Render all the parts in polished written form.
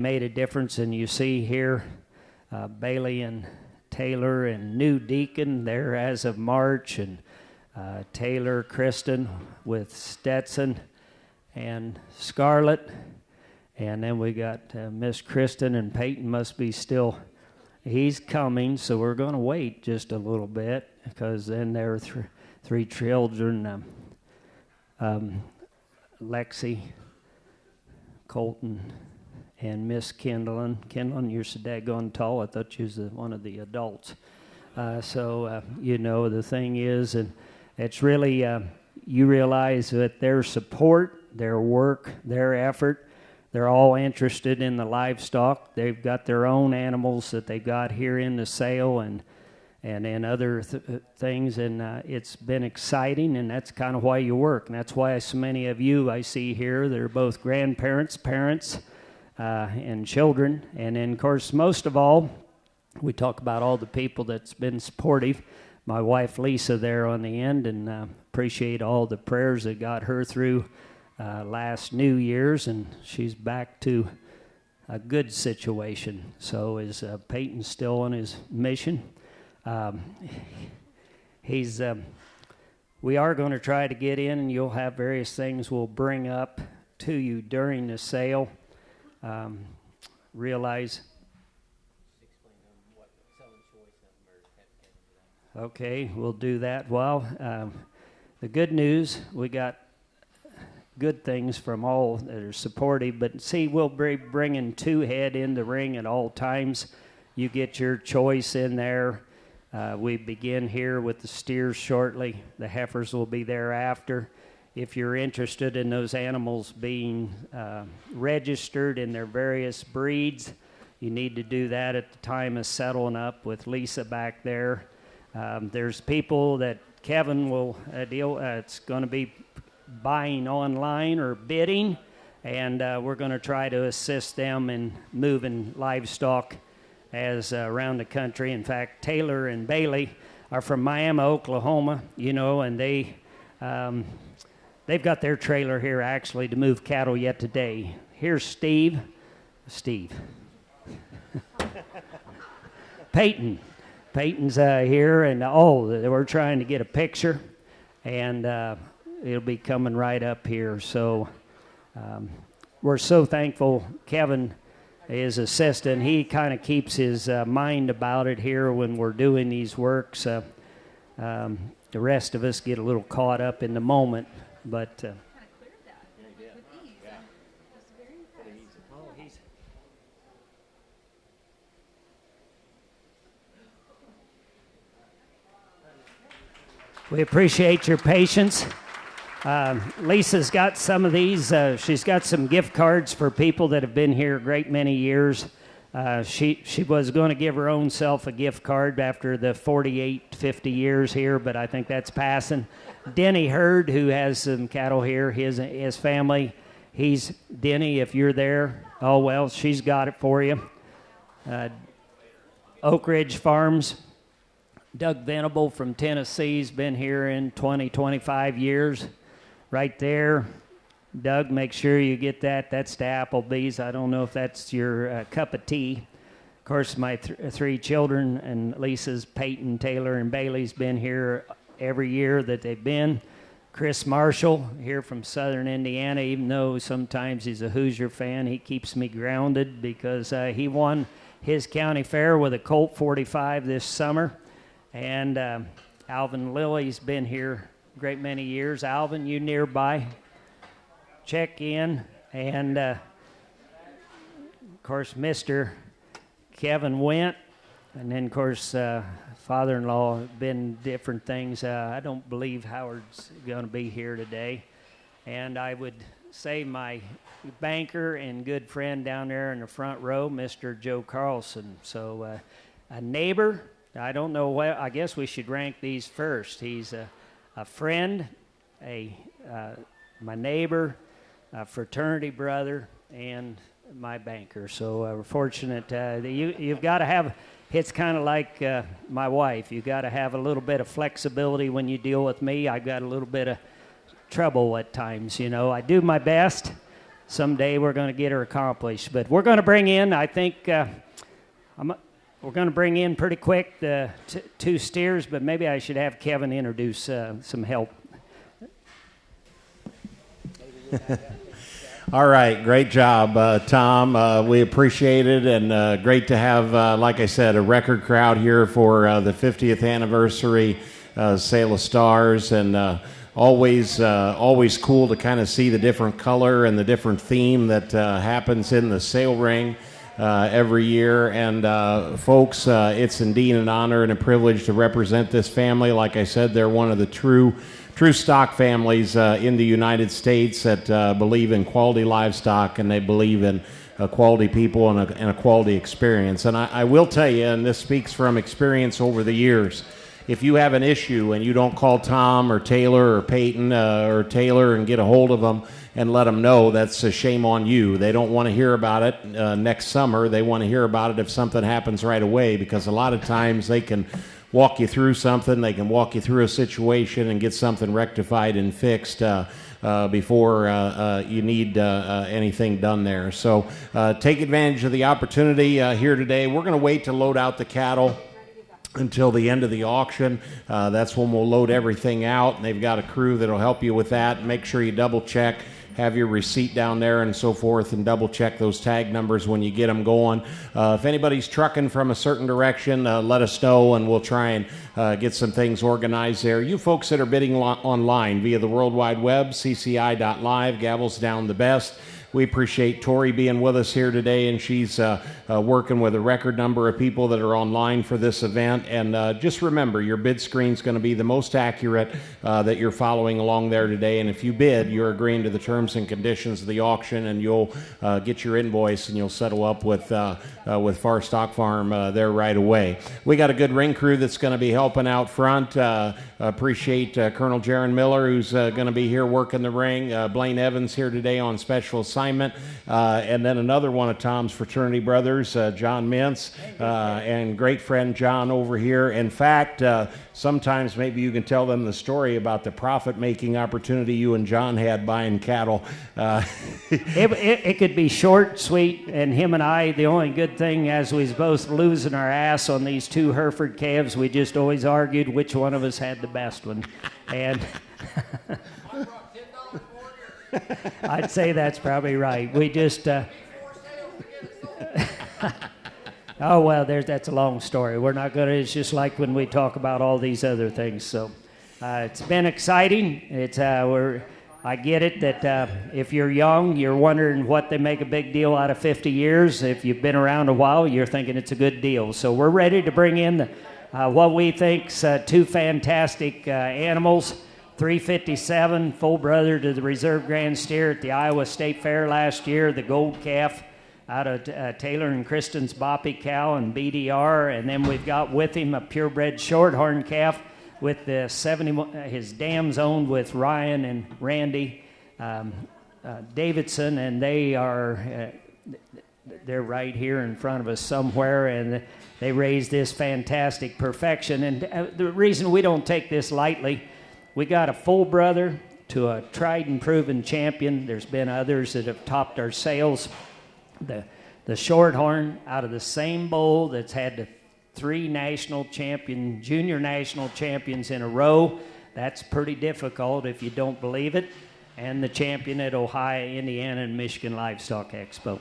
made a difference, and you see here Bailey and Taylor and new deacon there as of March, and Taylor, Kristen with Stetson and Scarlett, and then we got Miss Kristen, and Peyton must be still, he's coming, so we're going to wait just a little bit, because then there are three children, Lexi, Colton, and Miss Kendallin. Kendallin, you're so daggone tall, I thought you was one of the adults. The thing is, and it's really, you realize that their support, their work, their effort, they're all interested in the livestock. They've got their own animals that they got here in the sale and in other things, and it's been exciting, and that's kind of why you work. And that's why so many of you I see here, they're both grandparents, parents, and children. And then, of course, most of all, we talk about all the people that's been supportive. My wife Lisa there on the end, and appreciate all the prayers that got her through last New Year's, and she's back to a good situation. So is Peyton still on his mission? We are going to try to get in, and you'll have various things we'll bring up to you during the sale. Realize. Okay, we'll do that. Well, the good news, we got good things from all that are supportive, but see, we'll be bringing two head in the ring at all times. You get your choice in there. We begin here with the steers shortly. The heifers will be thereafter. If you're interested in those animals being registered in their various breeds, you need to do that at the time of settling up with Lisa back there. There's people that Kevin will it's going to be buying online or bidding, and we're going to try to assist them in moving livestock as around the country. In fact, Taylor and Bailey are from Miami, Oklahoma, and they've got their trailer here actually to move cattle yet today. Here's Steve. Peyton's here, and we're trying to get a picture, and it'll be coming right up here. So we're so thankful. Kevin is assistant. He kind of keeps his mind about it here when we're doing these works. The rest of us get a little caught up in the moment, but we appreciate your patience. Lisa's got some of these. She's got some gift cards for people that have been here a great many years. She was going to give her own self a gift card after the 48, 50 years here, but I think that's passing. Denny Hurd, who has some cattle here, his family. Denny, if you're there, she's got it for you. Oak Ridge Farms. Doug Venable from Tennessee's been here in 25 years. Right there. Doug, make sure you get that. That's the Applebee's. I don't know if that's your cup of tea. Of course, my three children and Lisa's, Peyton, Taylor, and Bailey's been here every year that they've been. Chris Marshall, here from Southern Indiana, even though sometimes he's a Hoosier fan, he keeps me grounded because he won his county fair with a Colt 45 this summer. And Alvin Lilly's been here a great many years. Alvin, you nearby, check in. And, of course, Mr. Kevin went. And then, of course, father-in-law, been different things. I don't believe Howard's going to be here today. And I would say my banker and good friend down there in the front row, Mr. Joe Carlson. So a neighbor. I don't know what. I guess we should rank these first. He's a friend, my neighbor, a fraternity brother, and my banker. So we're fortunate. You've got to have. It's kind of like my wife. You've got to have a little bit of flexibility when you deal with me. I've got a little bit of trouble at times. I do my best. someday we're going to get her accomplished. But we're going to bring in, I think, we're going to bring in pretty quick the two steers, but maybe I should have Kevin introduce some help. All right, great job, Tom. We appreciate it, and great to have, like I said, a record crowd here for the 50th anniversary Sale of Stars, and always cool to kind of see the different color and the different theme that happens in the sale ring every year. And folks, it's indeed an honor and a privilege to represent this family. Like I said, they're one of the true stock families in the United States that believe in quality livestock, and they believe in quality people and a quality experience. And I will tell you, and this speaks from experience over the years, if you have an issue and you don't call Tom or Taylor or Peyton or Taylor and get a hold of them and let them know, that's a shame on you. They don't want to hear about it next summer. They want to hear about it if something happens right away, because a lot of times they can walk you through something, they can walk you through a situation and get something rectified and fixed before you need anything done there. So take advantage of the opportunity here today. We're going to wait to load out the cattle until the end of the auction. That's when we'll load everything out, and they've got a crew that'll help you with that. Make sure you double check, have your receipt down there and so forth, and double check those tag numbers when you get them going. If anybody's trucking from a certain direction, let us know, and we'll try and get some things organized there. You folks that are bidding online via the World Wide Web, CCI.live, gavels down the best. We appreciate Tori being with us here today, and she's working with a record number of people that are online for this event. And just remember, your bid screen is going to be the most accurate that you're following along there today. And if you bid, you're agreeing to the terms and conditions of the auction, and you'll get your invoice and you'll settle up with Far Stock Farm there right away. We got a good ring crew that's going to be helping out front. Appreciate Colonel Jaron Miller, who's going to be here working the ring. Blaine Evans here today on special assignment. And then another one of Tom's fraternity brothers, John Mintz, and great friend John over here. In fact, sometimes maybe you can tell them the story about the profit-making opportunity you and John had buying cattle. It could be short, sweet, and him and I, the only good thing as we was both losing our ass on these two Hereford calves, we just always argued which one of us had the best one. And I'd say that's probably right. We just oh well, that's a long story. We're not gonna. It's just like when we talk about all these other things. So it's been exciting. I get it that if you're young, you're wondering what they make a big deal out of 50 years. If you've been around a while, you're thinking it's a good deal. So we're ready to bring in what we think's two fantastic animals. 357, full brother to the Reserve Grand Steer at the Iowa State Fair last year, the gold calf out of Taylor and Kristen's Boppy cow and BDR, and then we've got with him a purebred shorthorn calf with the 71, his dams owned with Ryan and Randy Davidson, and they're right here in front of us somewhere, and they raised this fantastic perfection. And the reason we don't take this lightly, we got a full brother to a tried and proven champion. There's been others that have topped our sales. The shorthorn out of the same bull that's had the three junior national champions in a row. That's pretty difficult if you don't believe it. And the champion at Ohio, Indiana, and Michigan Livestock Expo.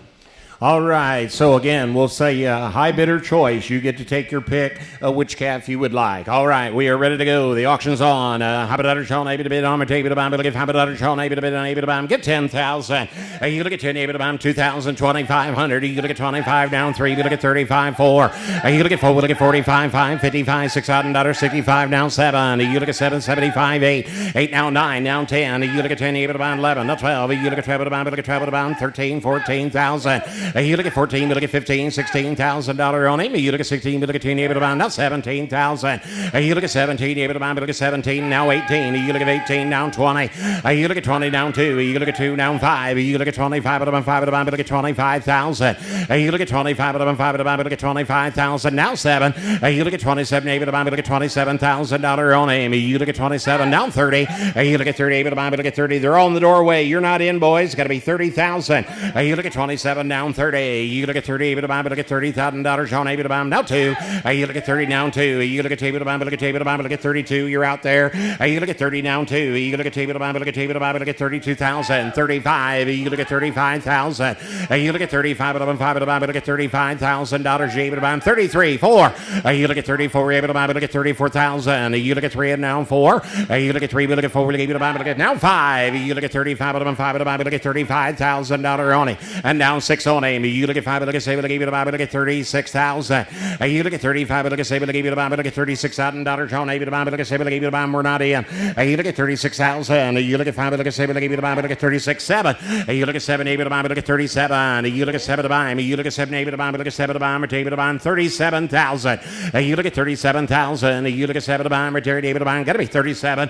All right, so again, we'll say high bidder choice. You get to take your pick which calf you would like. All right, we are ready to go. The auction's on. High bidder choice, able to bid on, able to buy, able to give high bidder choice, able to bid on, able to buy. Get 10,000. You look at 10, able to buy 2,000, 2,500. You look at 25 down 3. You look at 35, 4. You look at 4. We look at 45, 5, 55, $6,000, 65 down 7. You look at 7, 75, 8. 8 now 9, now 10. You look at 10, able to buy 11, now 12. You look at 12, able to buy, 13, 14,000. You look at 14, we look at 15, $16,000 on him. You look at 16, we look at 10, able to buy. Now 17,000. You look at 17, able to buy. We look at 17, now 18. You look at 18, down 20. You look at 20, down 2. You look at 2, down 5. You look at 25, able to buy. 5 able to buy. We look at 25,000. You look at 25, able to buy. 5 able to buy. We look at 25,000. Now 7. You look at 27, able to buy. We look at $27,000 on him. You look at 27, down 30. You look at 30, able to buy. We look at 30. They're all in the doorway. You're not in, boys. It's got to be 30,000. You look at 27, down 30. You look at 30, able to buy. We look at $30,000 on able to buy. Now 2. You look at 30, down 2. You look at able to buy. We look at able to buy. We look at 32. You're out there. You look at 30, down 2. You look at able to buy. We look at able to buy. We look at 32,000. 35. You look at 35,000. You look at 35, able to buy. We look at $35,000. You able to buy. 33, 4. You look at 34, able to buy. We look at 34,000. You look at 3 and now 4. You look at 3, we look at 4, we look at able to buy. We look at now 5. You look at 35, able to buy. 5 able to buy. We look at $35,000 on him. And down 6 on him. You look at 5, we look at 7, we look at able to buy. We look at 36,000. You look at 35, we look at 7, we look at able to buy. We look at $36,000 on able to buy. We look at 7, we look at able to buy. We're not in. You look at 36,000. You look at 5, we look at 7, we look at able to buy. We look at 36,7. You look at 7, able to buy. We look at 37. You look at 7 to buy. You look at 7, able to buy. We look at 7 to buy. We're able to buy 37,000. You look at 37,000. You look at 7 to buy. We're able to buy. Got to be 37.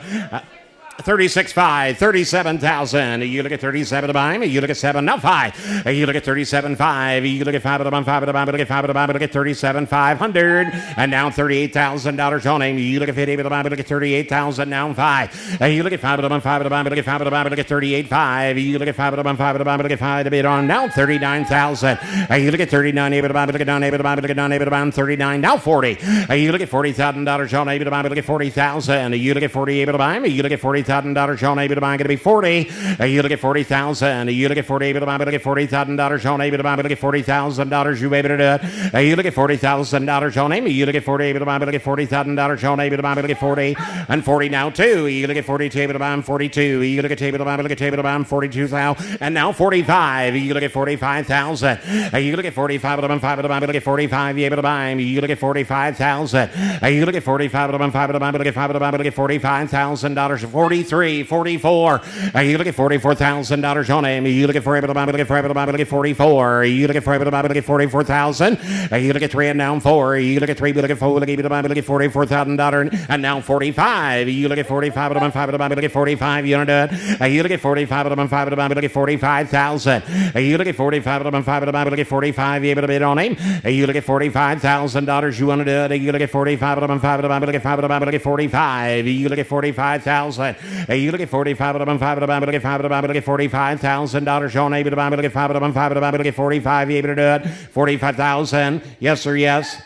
36.5, 37,000. You look at 37 to buy. You look at 7, now 5. You look at 37.5. You look at 5 to buy, 5 to buy. Look at 5 to buy. Look at 37,500. And now $38,000 on him. You look at 50 to buy. Look at 38,000. Now 5. You look at 5 to buy, 5 to buy. Look at 5 to buy. Look at 38.5. You look at 5 to buy, 5 to buy. Look at 5 to bid on. Now 39,000. You look at 39 able to buy. Look at 9 able to buy. Look at 9 able to buy. 39. Now 40. You look at $40,000 on able to buy. Look at 40,000. You look at 40 able to buy. You look at $40,000 on able to buy. Going to be 40. You look at 40,000. You look at 40 able to buy. Look at $40,000 on able to buy. Look at $40,000. You able to do it. You look at $40,000 on him. You look at 40 able to buy. Look at $40,000 on able to buy. Look at 40 and 40 now 2. You look at 42 able to buy. 42. You look at able to buy. Look at able to buy. 42,000 and now 45. You look at 45,000. You look at 45 able to buy. 5 able to buy. Look at 45. You able to buy. You look at 45,000. You look at 45 able to buy. 5 able to buy. Look at 5 able to buy. Look at $45,000. 43, 44. You look at $44,000 on him. You look at 4 able to buy. Look at 4 able to buy. Look at 44. You look at 4 able to buy. Look at 44,000. You look at 3 and now 4. You look at 3. Look at 4. Look at able to buy. Look at $44,000 and now 45. You look at 45 able to buy. 5 able to buy. Look at 45. You know it. You look at 45 able to buy. 5 able to buy. Look at 45,000. You look at 45 able to buy. 5 able to buy. Look at 45. You able to bid on him. You look at $45,000. You want to do it. You look at 45 able to buy. 5 able to buy. Look at 5 able to buy. Look at 45. You look at 45,000. You look at 45 able to buy. 5 able to buy. Look at 5 able to buy. Look at $45,000 on able to buy. Look at 5 able to buy. 5 able to buy. Look at 45. You able to do it. 45,000. Yes or yes?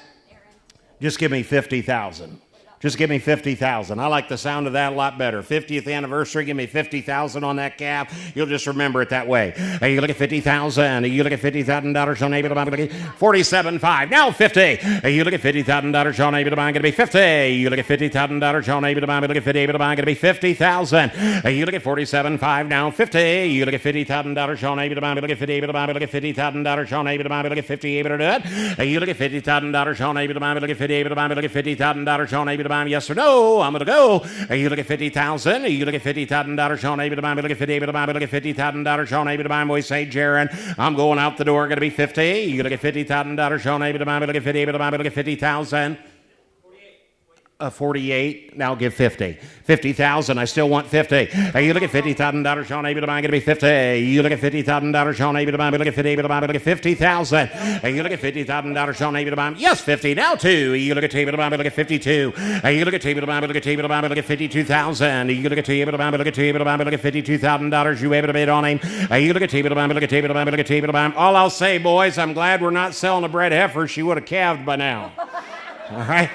Just give me 50,000. Just give me 50,000. I like the sound of that a lot better. 50th anniversary, give me 50,000 on that calf. You'll just remember it that way. You look at 50,000. You look at $50,000 on able to buy. Look at 47.5. Now 50. You look at $50,000 on able to buy. Going to be 50. You look at $50,000 on able to buy. Look at 50 able to buy. Going to be 50,000. You look at 47.5. Now 50. You look at $50,000 on able to buy. Look at 50 able to buy. Look at $50,000 on able to buy. Look at 50 able to do it. You look at $50,000 on able to buy. Look at 50 able to buy. Look at $50,000 on able to buy. Yes or no? I'm going to go. You look at 50,000. You look at $50,000 on able to buy. Look at 50 able to buy. Look at $50,000 on able to buy. We say, Jaron, I'm going out the door. Going to be 50. You look at $50,000 on able to buy. Look at 50 able to buy. Look at 50,000. 48. Now give 50. 50,000. I still want 50. You look at $50,000 on able to buy. Going to be 50. You look at $50,000 on able to buy. Look at 50 able to buy. Look at 50,000. You look at $50,000 on able to buy. Yes, 50. Now 2. You look at able to buy. Look at 52. You look at able to buy. Look at able to buy. Look at 52,000. You look at able to buy. Look at able to buy. Look at $52,000. You able to bid on him. You look at able to buy. Look at able to buy. Look at able to buy. All I'll say, boys, I'm glad we're not selling a bred heifer. She would have calved by now. All right.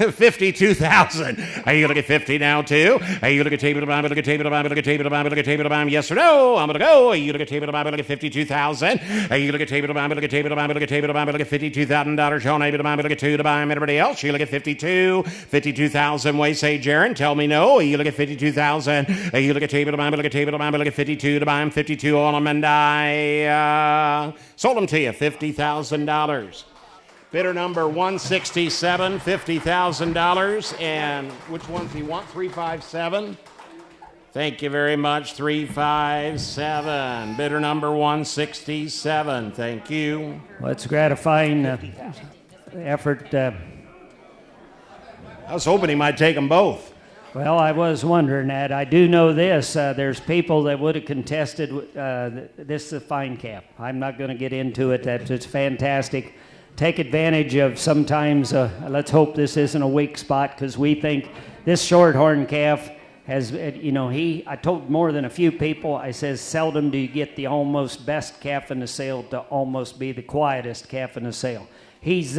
52,000. You look at 50 now too. You look at table to buy. Look at table to buy. Look at table to buy. Look at table to buy. Yes or no? I'm gonna go. You look at table to buy. Look at 52,000. You look at table to buy. Look at table to buy. Look at table to buy. Look at $52,000 on able to buy. Look at 2 to buy. Everybody else, you look at 52,000. Way say, Jaron, tell me no. You look at 52,000. You look at table to buy. Look at table to buy. Look at 52 to buy. 52 on them, and I sold them to you. $50,000. Bidder number 167, $50,000. And which ones do you want? 357? Thank you very much. 357. Bidder number 167. Thank you. Well, it's gratifying effort. I was hoping he might take them both. Well, I was wondering that. I do know this. There's people that would have contested. This is a fine calf. I'm not going to get into it. It's fantastic. Take advantage of sometimes, let's hope this isn't a weak spot, because we think this shorthorn calf has, I told more than a few people, I says, seldom do you get the almost best calf in the sale to almost be the quietest calf in the sale. He's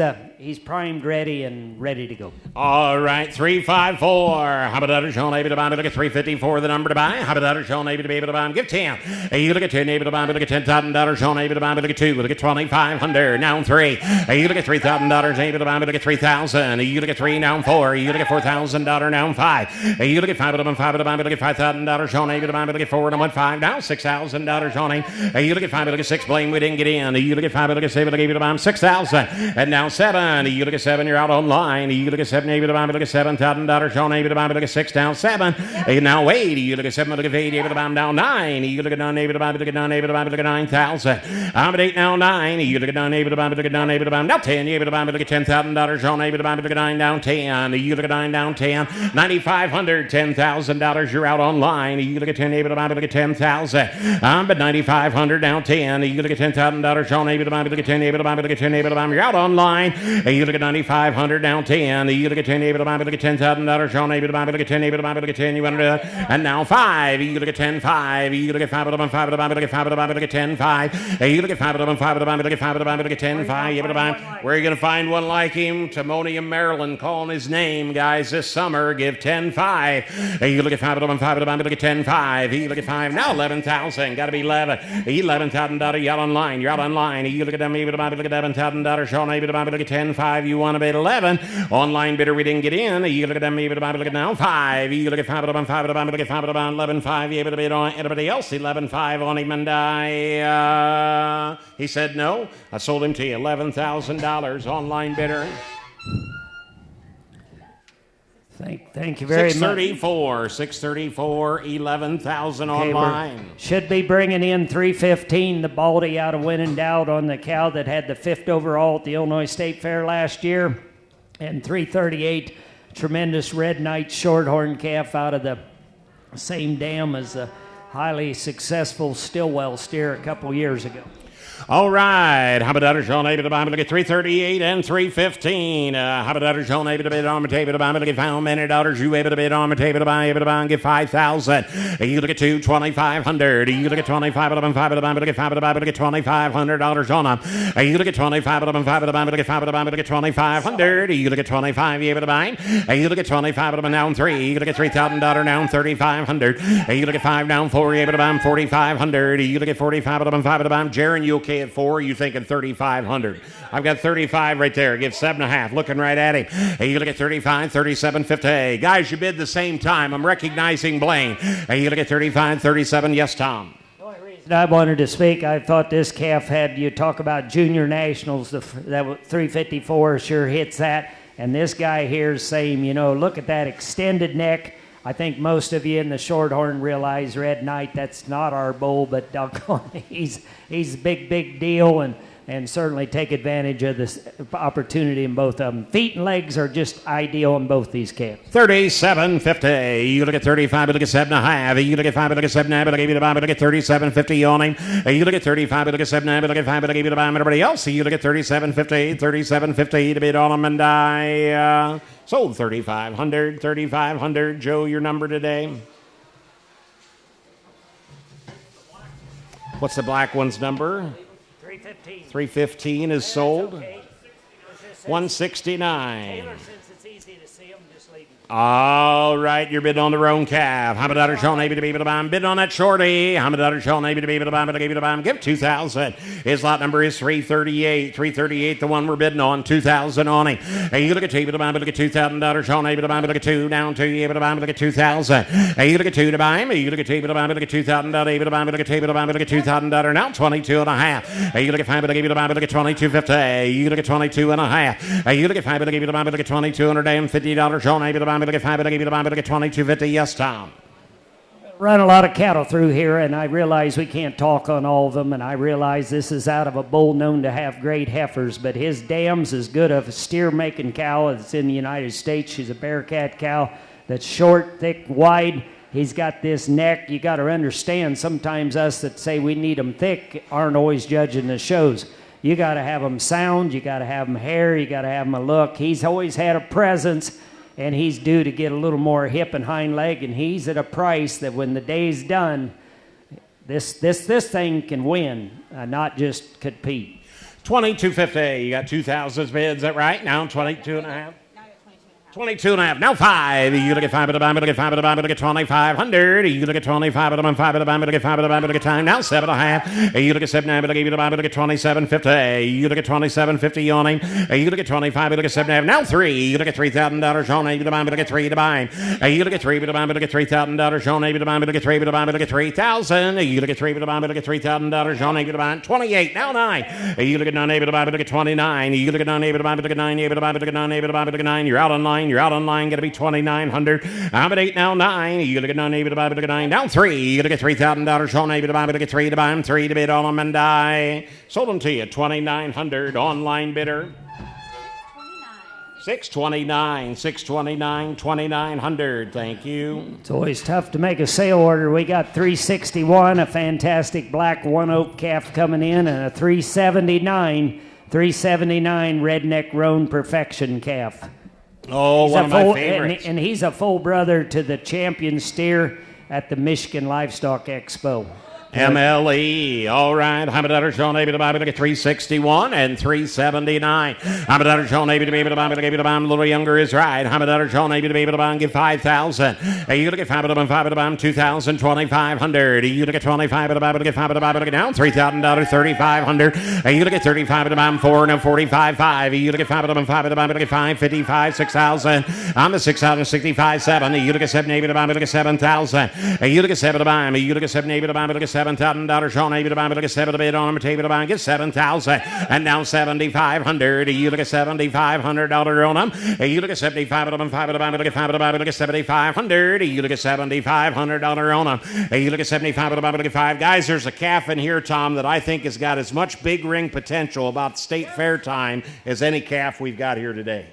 primed, ready, and ready to go. All right, 354. How about that? Sean able to buy? Look at 354, the number to buy. How about that? Sean able to be able to buy? Give 10. You look at 10, able to buy? Look at $10,000. Sean able to buy? Look at 2. Look at 2,500. Now 3. You look at $3,000. Able to buy? Look at 3,000. You look at 3. Now 4. You look at $4,000. Now 5. You look at 5 of them. 5 of them. Look at $5,000. Sean able to buy? Look at 4 and 1 5. Now $6,000. Sean. You look at 5. Look at 6. Blame we didn't get in. You look at 5. Look at 7. Look at 6,000. 6,000. And now 7. You look at 7, you're out online. You look at 7, able to buy, look at $7,000. Sean able to buy, look at 6, down 7. Now 8. You look at 7, look at 8, able to buy, down 9. You look at 9, able to buy, look at 9, able to buy, look at 9,000. I'm at 8 now, 9. You look at 9, able to buy, look at 9, able to buy, now 10. You able to buy, look at $10,000. Sean able to buy, look at 9, down 10. You look at 9, down 10. 9,500, $10,000. You're out online. You look at 10, able to buy, look at 10,000. I'm at 9,500, down 10. You look at $10,000. Sean able to buy, look at 10, able to buy, look at 10, able to buy. You're out online. You look at 9,500, down 10. You look at 10, able to buy, look at $10,000. Sean able to buy, look at 10, able to buy, look at 10. You want to do it? And now 5. You look at 10, 5. You look at 5 of them, 5 of them, look at 5 of them, look at 10, 5. You look at 5 of them, 5 of them, look at 5 of them, look at 10, 5. Able to buy. Where are you going to find one like him? Timonium, Maryland, calling his name, guys, this summer. Give 10, 5. You look at 5 of them, 5 of them, look at 10, 5. You look at 5. Now 11,000. Got to be 11. $11,000. You're out online. You're out online. You look at them, able to buy, look at $11,000. Sean able to buy, look at 10, 5. You want to bet 11. Online bidder, we didn't get in. You look at them, able to buy, look at now 5. You look at 5 of them, 5 of them, look at 5 of them, 11, 5. You able to bid on anybody else? 11, 5 on him, and he said no. I sold him to you. $11,000 online bidder. Thank you very much. 634, 11,000 online. Should be bringing in 315, the Baldy out of Winnendale on the cow that had the 5th overall at the Illinois State Fair last year. And 338, tremendous Red Knight shorthorn calf out of the same dam as the highly successful Stillwell steer a couple years ago. All right. How about that? Sean able to buy, look at 338 and 315. How about that? Sean able to bid on the table to buy, look at how many dollars you able to bid on the table to buy, able to buy and get 5,000. You look at 2,500. You look at 25 of them, 5 of them, look at 5 of them, look at $2,500 on them. You look at 25 of them, 5 of them, look at 5 of them, look at 2,500. You look at 25, you able to buy. You look at 25 of them, down 3. You look at $3,000, down 3,500. You look at 5, down 4, you able to buy 4,500. You look at 45 of them, 5 of them. Jaron, you okay at 4? You thinking 3,500? I've got 35 right there. Give 7.5. Looking right at him. You look at 35, 37, 50. Guys, you bid the same time. I'm recognizing Blaine. You look at 35, 37. Yes, Tom. I wanted to speak. I thought this calf had, you talk about junior nationals, that 354 sure hits that. And this guy here is saying, look at that extended neck. I think most of you in the Shorthorn realize Red Knight, that's not our bull, but doggone, he's a big deal, and certainly take advantage of this opportunity in both of them. Feet and legs are just ideal in both these calves. 37.50. You look at 35, you look at 7.5. You look at 5, you look at 7.5, but I gave you the buy, but look at 37.50 on him. You look at 35, you look at 7.5, but look at 5, but I gave you the buy, everybody else. You look at 37.50, 37.50 to bid on him, and I sold 3,500. Joe, your number today? What's the black one's number? 315. 315 is sold. 169. All right, you're bidding on the wrong calf. How about that? Sean able to be able to buy him? Bidding on that shorty. How about that? Sean able to be able to buy him? But I gave you to buy him. Give 2,000. His lot number is 338. 338, the one we're bidding on. 2,000 on him. Hey, you look at 2 to buy him. Look at $2,000. Sean able to buy him. Look at 2 down 2. You able to buy him. Look at 2,000. Hey, you look at 2 to buy him. You look at 2 to buy him. Look at $2,000. Able to buy him. Look at 2 to buy him. Look at $2,000. Now 22.5. Hey, you look at 5. But I gave you to buy him. Look at 22.50. You look at 22.5. Hey, you look at 5. But I gave you to buy him. Look at $2,250. Sean able to buy him. Look at 5. But I gave you to buy him. But look at 22.50. Yes, Tom. Run a lot of cattle through here, and I realize we can't talk on all of them, and I realize this is out of a bull known to have great heifers, but his dam's as good of a steer-making cow that's in the United States. She's a Bearcat cow that's short, thick, wide. He's got this neck. You got to understand, sometimes us that say we need them thick aren't always judging the shows. You got to have them sound. You got to have them hair. You got to have them a look. He's always had a presence, and he's due to get a little more hip and hind leg, and he's at a price that when the day's done, this thing can win, not just compete. 22.50. You got 2,000 bids. Is that right? Now 22.5. 22 and a half. Now 5. You look at 5 at a dime, look at 5 at a dime, look at 2,500. You look at 25 at a dime, 5 at a dime, look at 5 at a dime, look at time. Now 7 and a half. You look at 7 and a half, look at 27.50. You look at 27.50 on him. You look at 25, look at 7 and a half. Now 3. You look at $3,000 on him. Look at 3 to buy. You look at 3 to buy, look at $3,000 on him. Look at 3 to buy, look at 3,000. You look at 3 to buy, look at $3,000 on him. 28. Now 9. You look at 9 to buy, look at 29. You look at 9 to buy, look at 9 to buy, look at 9 to buy, look at 9. You're out on 9. You're out on line. Going to be 2,900. I'm at 8 now. 9. You look at 9. Able to buy. Look at 9. Down 3. You look at $3,000. On able to buy. Look at 3 to buy. 3 to bid on them and die. Sold them to you. 2,900. Online bidder. 629. 629. 2,900. Thank you. It's always tough to make a sale order. We got 361, a fantastic black one oak calf coming in, and a 379 redneck roan perfection calf. Oh, He's one of my favorites. And he's a full brother to the champion steer at the Michigan Livestock Expo. MLE. All right. $100 Sean able to buy. Look at 361 and 379. $100 Sean able to be able to buy. Look at a little younger is right. $100 Sean able to be able to buy and give 5,000. You look at 5 of them, 5 of them, 2,000, 2,500. You look at 25 of the buy. Look at 5 of the buy. Look at down $3,000, 3,500. You look at 35 of the buy, 4 and 45.5. You look at 5 of them, 5 of the buy. Look at 555, 6,000. I'm the 665, 7. You look at 7 able to buy. Look at 7,000. You look at 7 to buy. You look at 7 able to buy. Look at $7,000 Sean able to buy. Look at 7 to bid on him. Table to buy and get 7,000. And now 7,500. You look at $7,500 on them. You look at 75 of them, 5 of the buy. Look at 5 of the buy. Look at 7,500. You look at $7,500 on them. You look at 75 of the buy. Look at 5 guys. There's a calf in here, Tom, that I think has got as much big ring potential about state fair time as any calf we've got here today.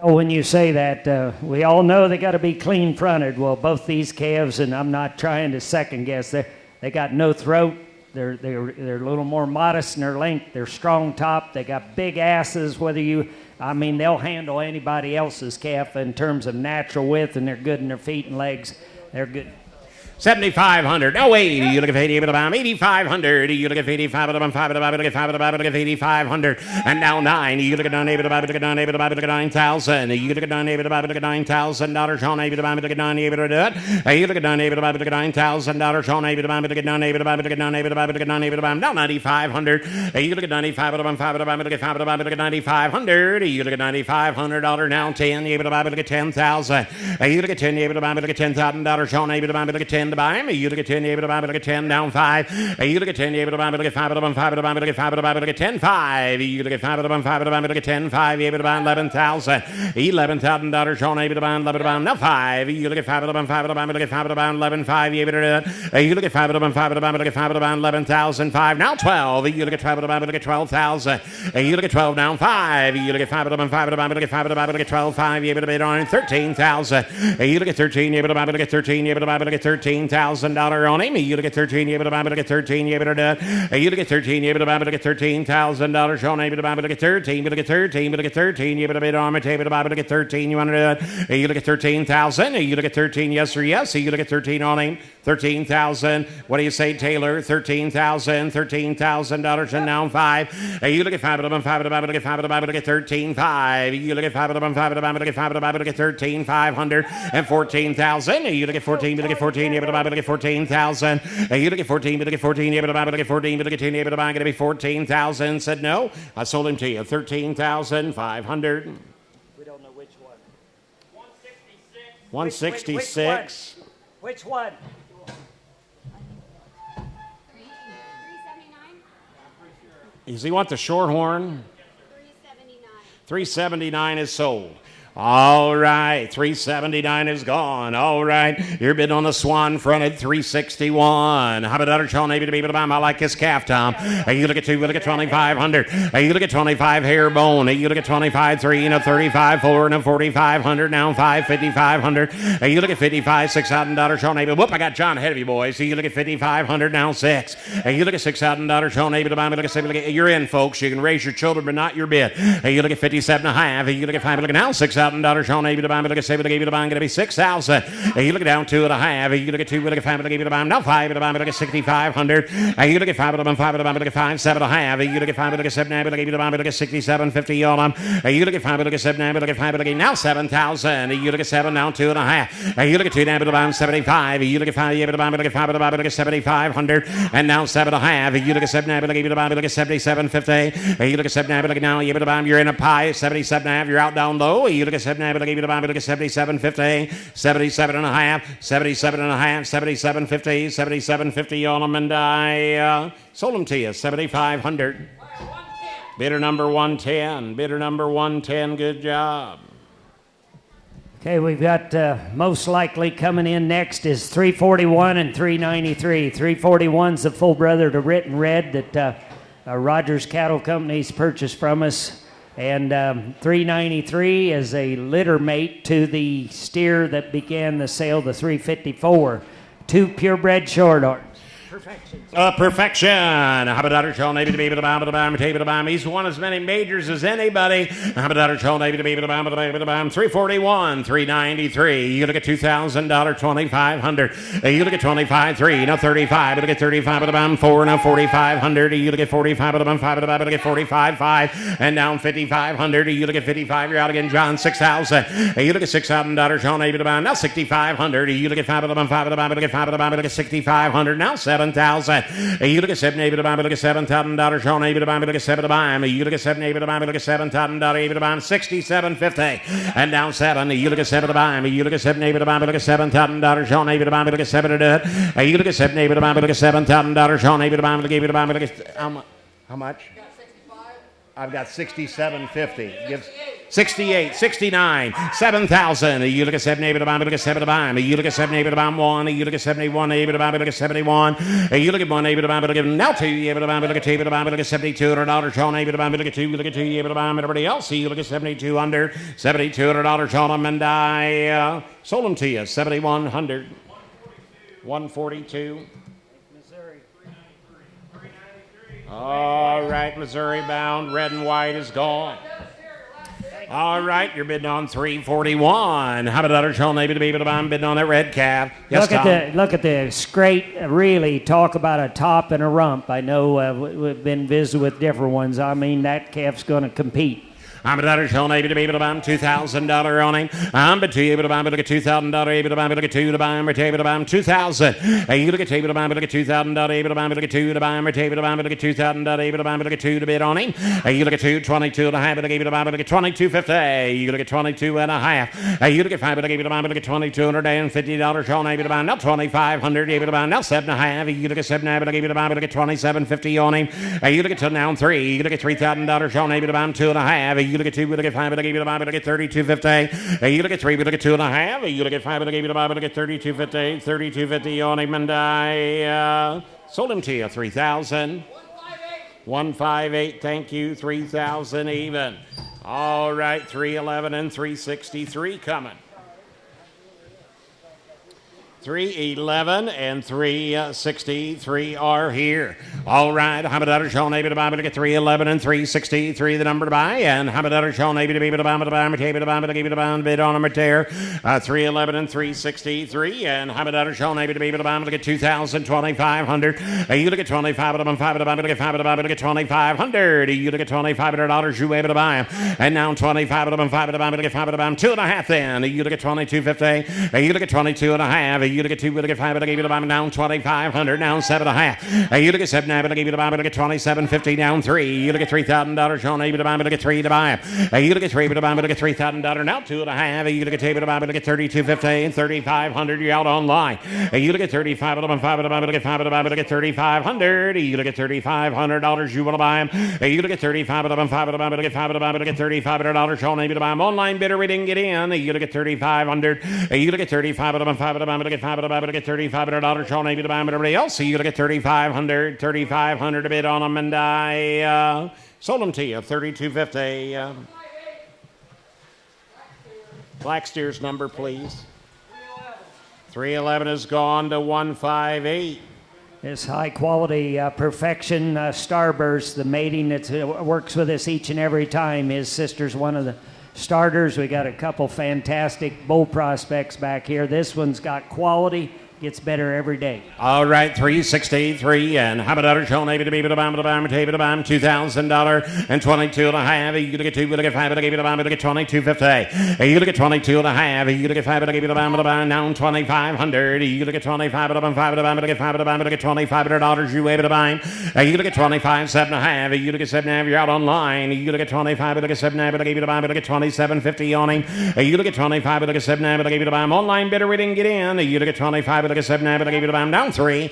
Well, when you say that, we all know they got to be clean fronted. Well, both these calves, and I'm not trying to second guess, they got no throat. They're a little more modest in their length. They're strong top. They got big asses. They'll handle anybody else's calf in terms of natural width, and they're good in their feet and legs. They're good. 7,500. No, 80. You look at 80 of the bomb. 8,500. You look at 85 of the bomb. 5 of the bomb. Look at 5 of the bomb. Look at 8,500. And now 9. You look at 9 of the bomb. Look at 9 of the bomb. Look at 9,000. You look at 9 of the bomb. Look at $9,000 on 8 of the bomb. Look at 9 able to do it. You look at 9 of the bomb. Look at $9,000 on 8 of the bomb. Look at 9 of the bomb. Look at 9 of the bomb. Look at 9 of the bomb. Now 9,500. You look at 95 of the bomb. 5 of the bomb. Look at 5 of the bomb. Look at 9,500. You look at $9,500 now 10. You able to buy. Look at 10,000. You look at 10. You able to buy. Look at $10,000 on 8 of the bomb. Look at 10 to buy. You look at 10, you able to buy, look at 10, down 5. You look at 10, you able to buy, look at 5 of the bum, 5 of the bum, look at 5 of the bum, look at 10, 5. You look at 5 of the bum, 5 of the bum, look at 10, 5. You able to buy 11,000. $11,000 Sean able to buy, 11 of the bum, now 5. You look at 5 of the bum, 5 of the bum, look at 5 of the bum, 11, 5. You able to do it. You look at 5 of the bum, 5 of the bum, look at 5 of the bum, 11,000, 5. Now 12. You look at 12 of the bum, look at 12,000. You look at 12 down 5. You look at 5 of the bum, 5 of the bum, look at 5 of the bum, look at 12, 5. You able to bid on 13,000. You look at 13, you able to buy, look at 13, you able to buy, look at $13,000 on him. You look at 13, you able to buy, look at 13, you able to do it. You look at 13, you able to buy, look at $13,000 on able to buy, look at 13, look at 13, look at 13, you able to bid on it, able to buy, look at 13, you want to do it. You look at 13,000, you look at 13, yes or yes. You look at 13 on him, 13,000. What do you say, Taylor? 13,000, $13,000 and now 5. You look at 5 of the bum, 5 of the bum, look at 5 of the bum, look at 13,5. You look at 5 of the bum, 5 of the bum, look at 5 of the bum, look at 13,500 and 14,000. You look at 14, look at 14, you able to buy, look at 14,000. You look at 14, look at 14, you able to buy, look at 14, look at 10, you able to buy, going to be 14,000. Said no. I sold him to you. 13,500. We don't know which one. 166. Which one? 379. Does he want the short horn? 379. 379 is sold. All right, 379 is gone. All right, you're bidding on the Swan fronted 361. How about Dr. Sean Navy to be able to buy? I like his calf, Tom. You look at 2,500. You look at 25 Hairbone. You look at 25 3 and a 35 4 and a 4,500. Now 5,500. You look at 55 6,000 Dr. Sean Navy. Whoop! I got John ahead of you, boys. You look at 5,500. Now 6. You look at 6,000 Dr. Sean Navy to buy. Look at 7. You're in, folks. You can raise your children, but not your bid. You look at 57 and a half. You look at 5. Look at now 6,000. Sean Navy to buy, look at 7, look at going to be 6,000. You look at down 2 and a half. You look at 2, look at 5, look at buy, now 5 to buy, look at 6,500. You look at 5 to buy, 5 to buy, look at 5, 7 and a half. You look at 5, look at 7, look at buy, look at 6,750 on them. You look at 5, look at 7, look at 5, look at now 7,000. You look at 7, now 2 and a half. You look at 2, to buy 75. You look at 5, to buy, look at 5 to buy, look at 7,500. And now 7 and a half. You look at 7, look at buy, look at 7,750. You look at 7, look at now, you to buy, you're in a pie, 77 and a half. You're out down low. You look at 7, look at buy, look at 77.50, 77 and a half, 77 and a half, 77.50, 77.50 on them, and I sold them to you, 7,500. Bidder number 110, bidder number 110, good job. Okay, we've got most likely coming in next is 341 and 393. 341's the full brother to Written Red that Rogers Cattle Company's purchased from us. And 393 is a litter mate to the steer that began the sale, the 354. 2 purebred short arms. Perfection. Perfection. How about Dr. Sean Navy to be able to buy? He's won as many majors as anybody. How about Dr. Sean Navy to be able to buy? 341, 393. You look at $2,000, 2,500. You look at 25, 3, no 35. You look at 35 to buy 4, no 4,500. You look at 45 to buy 5 to buy. You look at 45, 5, and down 5,500. You look at 55. You're out again, John. 6,000. You look at 6,000, Dr. Sean Navy to buy now 6,500. You look at 5 to buy 5 to buy. You look at 5 to buy. You look at 6,500 now 7,000. You look at 7 to buy, look at $7,000 Sean Navy to buy, look at 7 to buy. You look at 7 to buy, look at $7,000 to buy, 67.50 and down 7. You look at 7 to buy, you look at 7 to buy, look at $7,000 Sean Navy to buy, look at 7 to do it. You look at 7 to buy, look at $7,000 Sean Navy to buy, look at how much? I've got 67.50. Gives 68, 69, 7,000. You look at 7 to buy, look at 7 to buy. You look at 7 to buy 1. You look at 71 to buy, look at 71. You look at 1 to buy, look at now 2 to buy, look at 2 to buy, look at $7,200 Sean to buy, look at 2, look at 2 to buy. Everybody else, you look at 7,200, $7,200 Sean, and I sold them to you, 7,100, 142. All right, Missouri bound, red and white is gone. All right, you're bidding on 341. How about Dr. Sean Navy to be able to buy? I'm bidding on that red calf. Yes, look at the straight. Really talk about a top and a rump. I know we've been visiting with different ones. I mean, that calf's going to compete. I'm a Dr. Sean able to be able to buy him $2,000 on him. I'm but two able to buy him, look at $2,000 able to buy him, look at 2 to buy him, or able to buy him $2,000. You look at able to buy him, look at $2,000 able to buy him, look at 2 to buy him, or able to buy him, look at $2,000 able to buy him, look at 2 to bid on him. You look at 22 and a half, look able to buy him, look at 22.50. You look at 22 and a half. You look at 5, able to buy him, look at $2,250. Sean able to buy him, now 2,500 able to buy him, now 7 and a half. You look at 7 able to buy him, look at 27.50 on him. You look at now 3. You look at $3,000. Sean able to buy him 2 and a half. You look at 2, look at 5. Look at 32.50. You look at 3, we look at 2 and a half. You look at 5, look at 32.50. 32.50 on him, and I sold him to you 3,000. 158. Thank you. 3,000 even. All right, 311 and 363 coming. 311 and 363 are here. All right, how about Sean able to buy? Look at 311 and 363, the number to buy. And how about Sean able to be able to buy? Bid on them there. 311 and 363. And how about Sean able to be able to buy? Look at 2,000, 2,500. You look at 25 of them, 5 to buy. Look at 5 to buy. Look at 2,500. You look at $2,500. You able to buy them. And now 25 of them, 5 to buy. Look at 5 to buy. 2 and a half then. You look at 22.50. You look at 22 and a half. You look at 2, we look at 5, but I gave you the bomb down 2,500, down 7.5. You look at 7, but I gave you the bomb, but I get 2,750, down 3. You look at $3,000, Sean, maybe the bomb, but I get 3 to buy. You look at 3, but the bomb, but I get $3,000, now 2.5. You look at 2, but the bomb, but I get 3,250 and 3,500. You're out online. You look at 35, but the bomb, 5, but the bomb, but I get 5, but the bomb, but I get 3,500. You look at $3,500, you want to buy them. You look at 35, but the bomb, 5, but the bomb, but I get 5, but the bomb, but I get $3,500, Sean, maybe the bomb. Online bidder, we didn't get in. You look at 3,500. You look at 35, but the bomb, 5, but the bomb, but I get 5, but the bomb, but I get $3,500, Sean, maybe the bomb, but everybody else. You look at 3,500 to bid on them, and I sold them to you, 3,250. Black Steer's number, please. 311 has gone to 158. This high-quality perfection starburst, the mating that works with us each and every time. His sister's one of the starters. We got a couple fantastic bull prospects back here. This one's got quality. Gets better every day. All right, 363 and how about Sean maybe to be the bomb $2,000 and 22 and a half. You look at 2, you look at 5, but I gave you the bomb, but I get 22.50. You look at 22 and a half. You look at 5, but I gave you the bomb, down 2,500. You look at 25, but I'm 5, but I get 5, but I get $2,500. You able to buy. You look at 25, 7.5. You look at 7.5. You're out online. You look at 25, but I get 7.5, but I gave you the bomb, but I get 27.50 on him. You look at 25, but I get 7.5, but I gave you the bomb. Online bidder, we didn't get in. You look at 25, but I get 7.5, but I gave you the bomb, down 3. You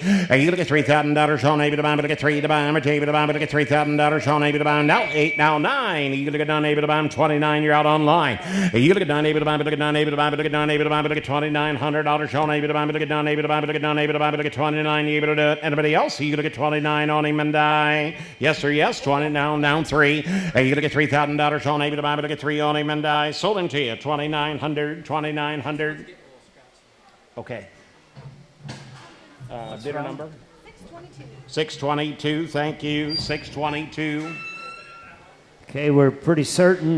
look at $3,000, Sean, maybe the bomb, but I get 3 to buy. I gave you the bomb, but I get $3,000, Sean, maybe the bomb, now 8, now 9. You look at 9, maybe the bomb, 29. You're out online. You look at 9, maybe the bomb, but I get 9, maybe the bomb, but I get 9, maybe the bomb, but I get $2,900, Sean, maybe the bomb, but I get 9, maybe the bomb, but I get 9, maybe the bomb, but I get 29. You able to do it? Anybody else? You look at 29 on him, and I, yes sir, yes, 20 now, down 3. You look at $3,000, Sean, maybe the bomb, but I get 3 on him, and I sold him to you, 2,900. Okay. Bidder number? 622, thank you, 622. Okay, we're pretty certain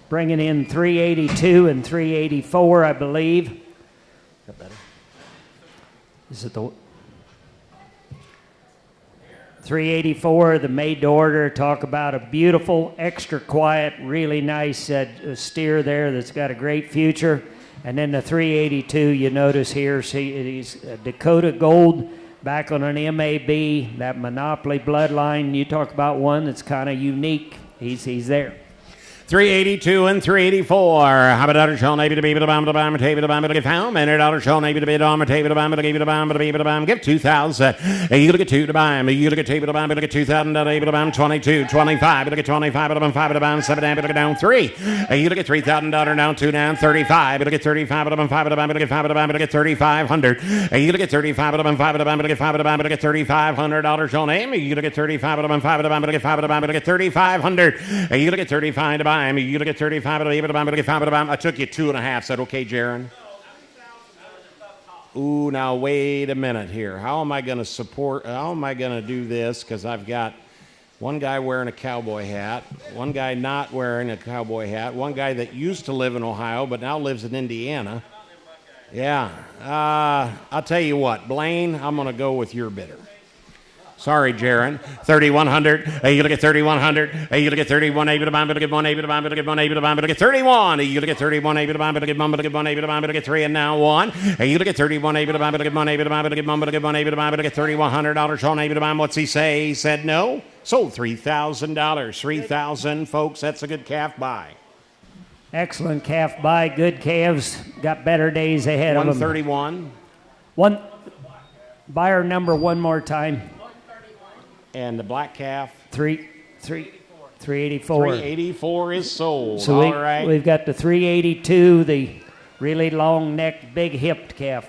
bringing in 382 and 384, I believe. Is that better? Is it the 384, the made to order? Talk about a beautiful, extra quiet, really nice steer there that's got a great future. And then the 382, you notice here, see, he's Dakota Gold, back on an MAB, that Monopoly bloodline. You talk about one that's kind of unique. He's there. 382 and 384. How about Sean, maybe to be the bomb, the bomb, the bomb, to get found. $100 Sean, maybe to be the bomb, the bomb, to give you the bomb, to be the bomb, give 2,000. You look at 2 to buy. You look at 2 to buy, but get 2,000, to the bomb, 22, 25, but get 25, but 5 to the bomb, 7 but get down 3. You look at $3,000 down 2 down 35, but get 35, but 5 to the bomb, but get 5 to the bomb, but get 3,500. You look at 35, but 5 to the bomb, but get 5 to the bomb, but get $3,500 on him. You look at 35, but 5 to the bomb, but get 5 to the bomb, but get 3,500. You look at 35 to buy. You look at 35 to the bomb, but get 5 to the bomb. I took you 2.5. Is that okay, Jaron? Ooh, now wait a minute here. How am I going to do this? Because I've got one guy wearing a cowboy hat, one guy not wearing a cowboy hat, one guy that used to live in Ohio but now lives in Indiana. Yeah. I'll tell you what, Blaine, I'm going to go with your bidder. Sorry, Jaron. 3,100. You look at 3,100. You look at 31. Able to bomb, but get 1. Able to bomb, but get 1. Able to bomb, but get 31. You look at 31. Able to bomb, but get 1. But get 1. Able to bomb, but get 3. And now 1. You look at 31. Able to bomb, but get 1. Able to bomb, but get 1. But get 1. Able to bomb, but get $3,100. Sean, able to bomb. What's he say? He said no. Sold $3,000. 3,000, folks. That's a good calf buy. Excellent calf buy. Good calves. Got better days ahead of them. 131. One. Buyer number one more time. And the black calf? 384. 384 is sold. So all right. We've got the 382, the really long necked, big hipped calf.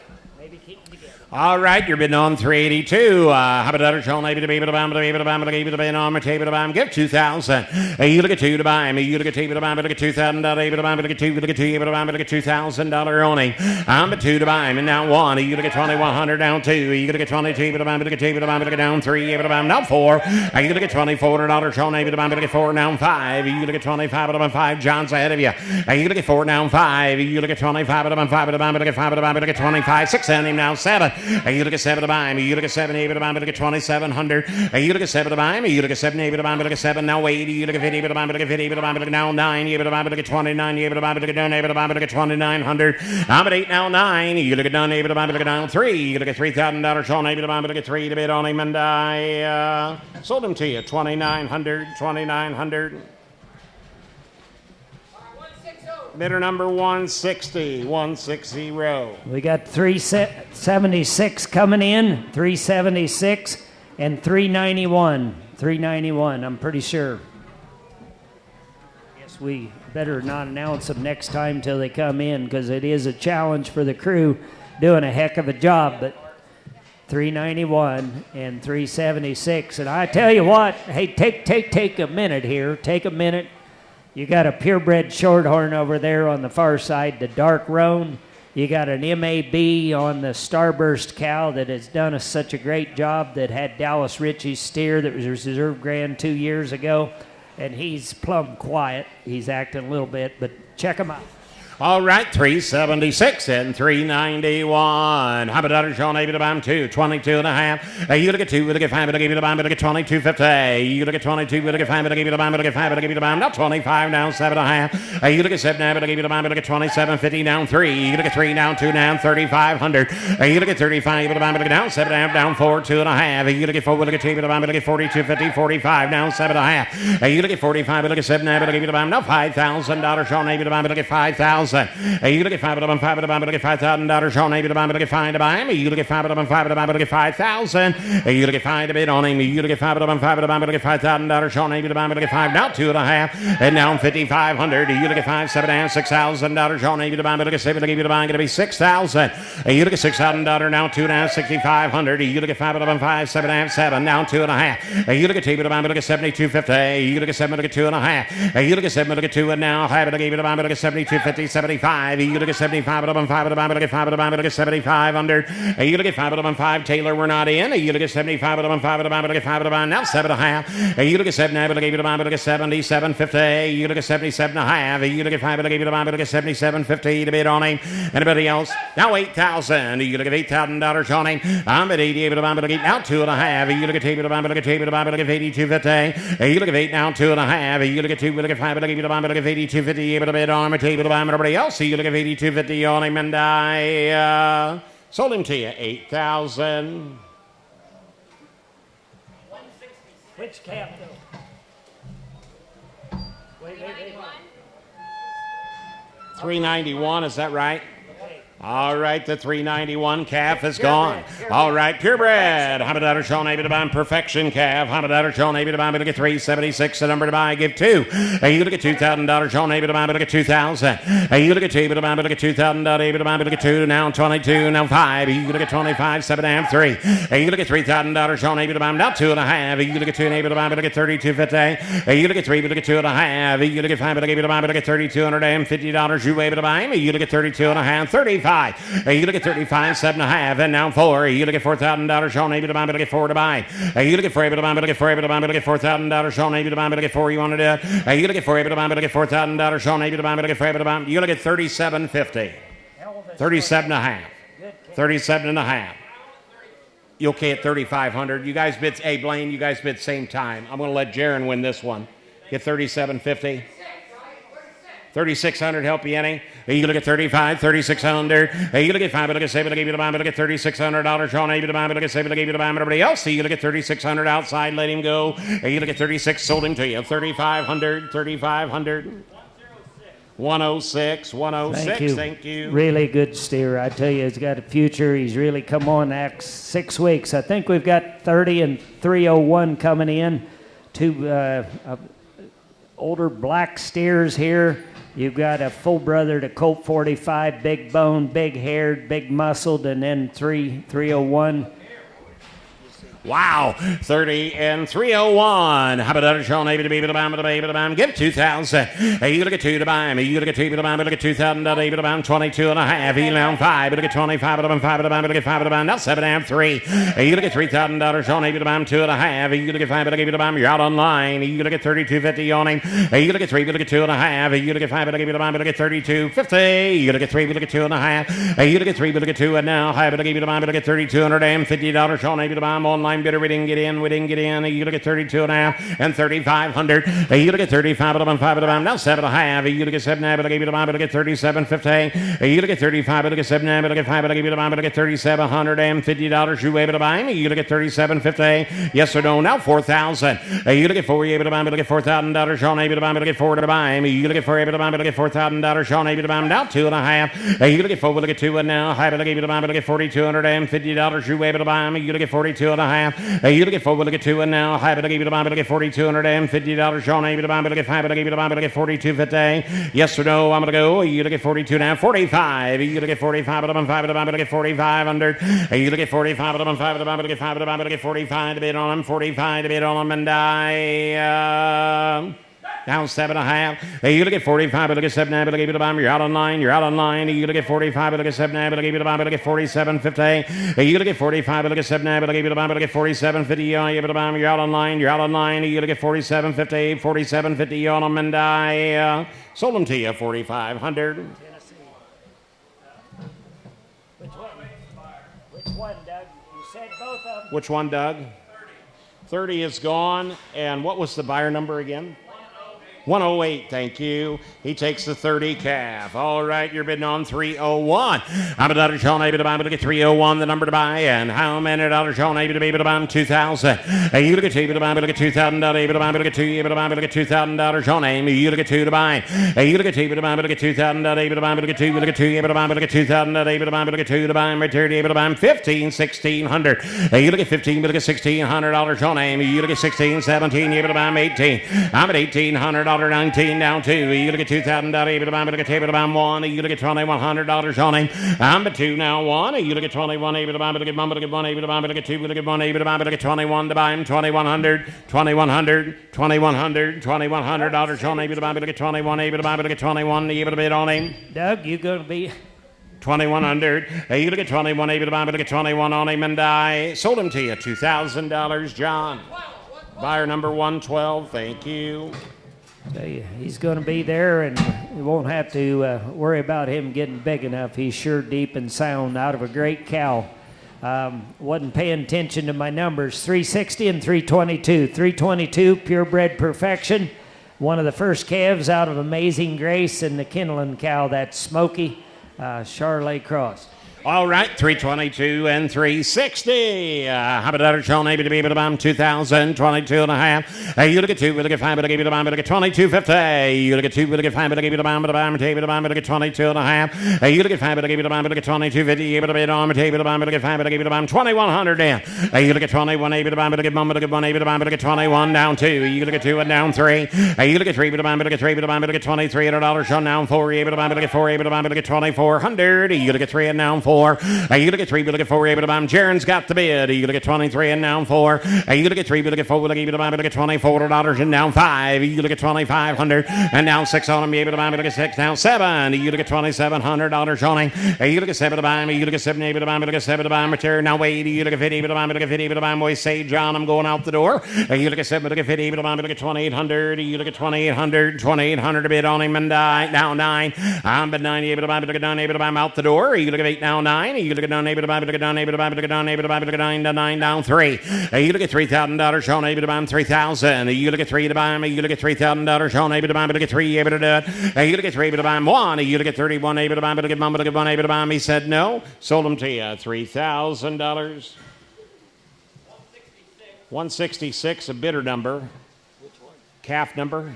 All right, you're bidding on 382. How about that? Sean, maybe to be able to buy, to be able to buy, to give you the bid on my table to buy, give 2,000. You look at 2 to buy, you look at 2 to buy, but get $2,000, able to buy, but get 2, look at 2, able to buy, but get $2,000 on him. I'm at 2 to buy, and now 1. You look at 2,100 down 2. You look at 22, able to buy, but get 2, able to buy, but get down 3, able to buy, now 4. You look at $2,400, Sean, able to buy, but get 4, now 5. You look at 25, but 5. John's ahead of you. You look at 4, now 5. You look at 25, but 5, but get 5, but get 25, 6 on him now 7. You look at 7 to buy me. You look at 7, 8 to buy me. Look at 2,700. You look at 7 to buy me. You look at 7, 8 to buy me. Look at 7 now 80. You look at 50 to buy me. Look at 50 to buy me. Look at now 9. You to buy me. Look at 29. You to buy me. Look at down 8 to buy me. Look at 2,900. I'm at 8 now 9. You look at down 8 to buy me. Look at down 3. You look at $3,000. Sean 8 to buy me. Look at 3 to bid on him, and I sold him to you 2,900. 2,900. Bidder number 160, 160. We got 376 coming in, 376 and 391. 391, I'm pretty sure. Guess we better not announce them next time till they come in, because it is a challenge for the crew doing a heck of a job. But 391 and 376. And I tell you what, hey, take a minute here. Take a minute. You got a purebred shorthorn over there on the far side, the dark roan. You got an MAB on the Starburst cow that has done such a great job, that had Dallas Ritchie's steer that was reserve grand 2 years ago. And he's plumb quiet. He's acting a little bit, but check him out. All right, 376 and 391. How about Sean Abe to buy 2, 22 and a half. You look at 2, look at 5, look at 8 to buy, look at 22.50. You look at 22, look at 5, look at 8 to buy, look at 5, look at 8 to buy. Now 25, now 7 and a half. You look at 7, now look at 8 to buy, look at 27.50, down 3. You look at 3, down 2, down 3,500. You look at 35, to buy, look at down 7 and a half, down 4, 2 and a half. You look at 4, look at 2, to buy, look at 42.50, 45, down 7 and a half. You look at 45, look at 7, now look at 8 to buy, now $5,000. Sean Abe to buy, look at 5,000. You look at 5 to buy, 5 to buy, look at $5,000. Sean Abe to buy, look at 5 to buy him. You look at 5 to buy, 5 to buy, look at 5,000. You look at 5 to bid on him. You look at 5 to buy, 5 to buy, look at $5,000. Sean Abe to buy, look at 5, now 2 and a half, and down 5,500. You look at 5, 7 and $6,000. Sean Abe to buy, look at 7, look at to buy, going to be 6,000. You look at $6,000, now 2 and a half, 6,500. You look at 5 to buy, 5, 7 and 7, now 2 and a half. You look at 2 to buy, look at 72.50. You look at 7, look at 2 and a half. You look at 7, look at 2, and now 5 to buy, look at 72.50, 75. You look at 75 to 5 to buy, look at 5 to buy, look at 7,500. You look at 5 to 5, Taylor, we're not in. You look at 75 to 5 to buy, look at 5 to buy, now 7 and a half. You look at 7, look at 8 to buy, look at 77.50. You look at 77 and a half. You look at 5, look at 8 to buy, look at 77.50 to bid on him. Anybody else? Now 8,000. You look at $8,000 on him. I'm at 88 to buy, look at now 2 and a half. You look at 8 to buy, look at 8 to buy, look at 82.50. You look at 8 now 2 and a half. You look at 2, look at 5, look at 8 to buy, look at 82.50. Able to bid on him. Table to buy him. Everybody else. You look at 82.50 on him, and I sold him to you 8,000. Which cap though? Wait. 391, is that right? All right, the 391 calf is gone. All right, purebred. Hamadatter Sean Abe to buy perfection calf. Hamadatter Sean Abe to buy, look at 376, the number to buy, give 2. You look at $2,000 Sean Abe to buy, look at 2,000. You look at 2 to buy, look at 2,000 Abe to buy, look at 2, now 22, now 5. You look at 25, 7 and 3. You look at $3,000 Sean Abe to buy, now 2 and a half. You look at 2 and Abe to buy, look at 32.50. You look at 3, look at 2 and a half. You look at 5, look at Abe to buy, look at $3,250. You Abe to buy him. You look at 32 and a half, 35. You look at 35, 7 and a half, and now 4. You look at $4,000 Sean Abe to buy, look at 4 to buy. You look at 4 Abe to buy, look at 4 Abe to buy, look at $4,000 Sean Abe to buy, look at 4. You want to do it? You look at 4 Abe to buy, look at $4,000 Sean Abe to buy, look at 4 Abe to buy. You look at 37.50. 37 and a half. 37 and a half. You okay at 3,500? You guys bid, hey Blaine, you guys bid same time. I'm going to let Jaron win this one. Get 37.50. 3,600, help you any? You look at 35, 3,600. You look at 5, look at 7, look at buy, look at $3,600. Sean Abe to buy, look at 7, look at buy, everybody else. You look at 3,600 outside, let him go. You look at 36, sold him to you. 3,500, 3,500. 106, 106. Thank you. Really good steer. I tell you, he's got a future. He's really come on the 6 weeks. I think we've got 30 and 301 coming in. Two older black steers here. You've got a full brother to Colt 45, big bone, big haired, big muscled, and then 301. Wow, 30 and 301. How about that, Sean? Give 2,000. Hey, you look at 2 to buy me. You look at 2 to buy me. Look at 2,000. 22 and a half. He now 5. Look at 25 to buy 5 to buy. Look at 5 to buy. Now 7 and 3. Hey, you look at $3,000. Sean, maybe to buy 2 and a half. You look at 5 to buy. You're out online. You look at 32.50 on him. Hey, you look at 3. Look at 2 and a half. You look at 5 to buy. Look at 32.50. You look at 3. Look at 2 and a half. Hey, you look at 3. Look at 2 and now 5 to buy. Look at $3,250. Sean, maybe to buy online. Bidder, we didn't get in. You look at 32 and a half and 3,500. You look at 35 of them, 5 of them. Now 7 and a half. You look at 7 and a half. Look at 37.50. You look at 35. Look at 7 and a half. Look at 5. Look at $3,750. You able to buy me? You look at 37.50. Yes or no? Now 4,000. You look at 4. You able to buy me? Look at $4,000. Sean able to buy me? Look at 4 to buy me. You look at 4 able to buy me? Look at $4,000. Sean able to buy me? Now 2 and a half. You look at 4. Look at 2 and now 5. Look able to buy me? Look at $4,250. You able to buy me? You look at 42 and a half. You look at 4, look at 2 and now 5, look at $4,250. Sean, able to buy me? Look at 5, look at $42.50. Yes or no? I'm gonna go. You look at 42 now, 45. You look at 45 of them, 5 of them, look at 4,500. You look at 45 of them, 5 of them, look at 5 of them, look at 45 to bid on them, 45 to bid on them, and down 7 and a half. Hey, you look at 45, look at 7 and a half, look at the bottom. You're out online. You look at 45, look at 7 and a half, look at the bottom. Look at 47.50. Hey, you look at 45, look at 7 and a half, look at the bottom. Look at 47.50. You're out online. You look at 47.50, 47.50 on them, and I sold them to you 4,500. Which one, Doug? You said both of them. Which one, Doug? 30 is gone. And what was the buyer number again? 108, thank you. He takes the 30 calf. All right, you're bidding on 301. I'm $1 Sean able to buy, but look at 301, the number to buy. And how many dollars Sean able to be able to buy? 2,000. Hey, you look at 2 able to buy, but look at $2,000 able to buy, but look at 2 able to buy, but look at $2,000 Sean able. You look at 2 to buy. Hey, you look at 2 able to buy, but look at $2,000 able to buy, but look at 2 able to buy, but look at $2,000 able to buy, but look at 2 to buy, and 30 able to buy 15, 1,600. Hey, you look at 15, but look at $1,600 Sean able. You look at 16, 17 able to buy 18. I'm at $1,800. 19 down 2. You look at $2,000 able to buy, but look at table to buy 1. You look at $2,100 on him. I'm at 2 now 1. You look at 21 able to buy, but look at 1, but look at 1 able to buy, but look at 2, but look at 1 able to buy, but look at 21 to buy him. 2,100, 2,100, 2,100, $2,100 on able to buy, but look at 21 able to buy, but look at 21 able to bid on him. Doug, you going to be 2,100. Hey, you look at 21 able to buy, but look at 21 on him, and I sold him to you $2,000, John. Buyer number 112. Thank you. He's going to be there, and you won't have to worry about him getting big enough. He's sure deep and sound out of a great cow. Wasn't paying attention to my numbers. 360 and 322. 322, purebred perfection. One of the first calves out of Amazing Grace, and the Kinlan cow, that's Smoky, Charlet Cross. All right, 322 and 360. How about that, Sean? Able to be able to buy 2,000, 22 and a half. Hey, you look at 2, we look at 5, but I give you the buy, but look at 22.50. You look at 2, we look at 5, but I give you the buy, but I give you the buy, but look at 22 and a half. Hey, you look at 5, but I give you the buy, but look at 22.50. Able to bid on, but I give you the buy, but look at 5, but I give you the buy, 2,100 down. Hey, you look at 21, able to buy, but look at 1, but look at 1, able to buy, but look at 21 down 2. You look at 2 and down 3. Hey, you look at 3, but to buy, but look at 3, but to buy, but look at $2,300. Sean down 4, able to buy, but look at 4, able to buy, but look at 2,400. You look at 3 and down 4. Hey, you look at 3, but look at 4, able to buy. Jaron's got the bid. You look at 23 and down 4. You look at 3, but look at 4, but able to buy, but look at $24 and down 5. You look at 2,500 and down 6 on them. You able to buy, but look at 6 down 7. You look at $2,700 on him. You look at 7 to buy. You look at 7 able to buy, but look at 7 to buy. Material now wait. You look at 50 able to buy, but look at 50 able to buy. Boy, say John, I'm going out the door. You look at 7, but look at 50 able to buy, but look at 2,800. You look at 2,800, 2,800 to bid on him, and now 9. I'm at 9 able to buy, but look at 9 able to buy. I'm out the door. You look at 8 now 9. You look at 9 able to buy, but look at 9 able to buy, but look at 9 able to buy, but look at 9 to 9 down 3. You look at $3,000. Sean able to buy him 3,000. You look at 3 to buy him. You look at $3,000. Sean able to buy him, but look at 3 able to do it. You look at 3 able to buy him 1. You look at 31 able to buy him, but look at 1, but look at 1 able to buy him. He said no. Sold him to you $3,000. 166, a bidder number. Which one? Calf number.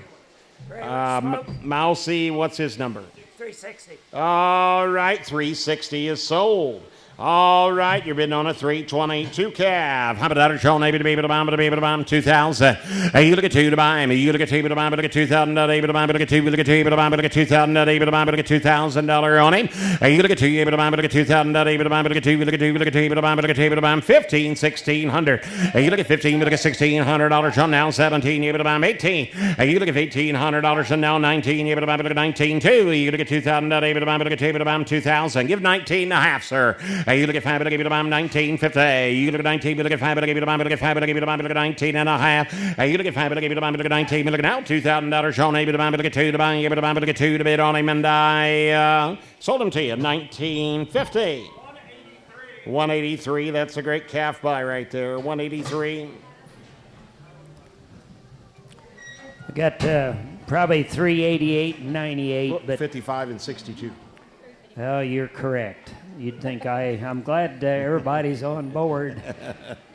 Mousy, what's his number? 360. All right, 360 is sold. All right, you're bidding on a 322 calf. How about that? Show maybe to be able to bomb 2,000. You look at 2 to buy him. You look at 2 to buy him. Look at 2,000. Able to buy him. Look at 2. Look at 2 to buy him. Look at 2,000. Able to buy him. Look at $2,000 on him. You look at 2. Able to buy him. Look at 2,000. Able to buy him. Look at 2. Look at 2. Look at 2. Able to buy him. Look at 2. Able to buy him. 15, 1,600. You look at 15. Look at $1,600 on now 17. Able to buy him 18. You look at $1,800 on now 19. Able to buy him. Look at 19 2. You look at 2,000. Able to buy him. Look at 2. Able to buy him 2,000. Give 19 and a half, sir. You look at 5. Give you the bomb 1950. You look at 19. Look at 5. Give you the bomb. Look at 5. Give you the bomb. Look at 19 and a half. You look at 5. Give you the bomb. Look at 19. Look at now $2,000 on able to bomb. Look at 2 to buy. Able to bomb. Look at 2 to bid on him, and I sold him to you 1950. 183. That's a great calf buy right there. 183. I got probably 388 and 98, but 55 and 62. oh, you're correct. You'd think I'm glad everybody's on board.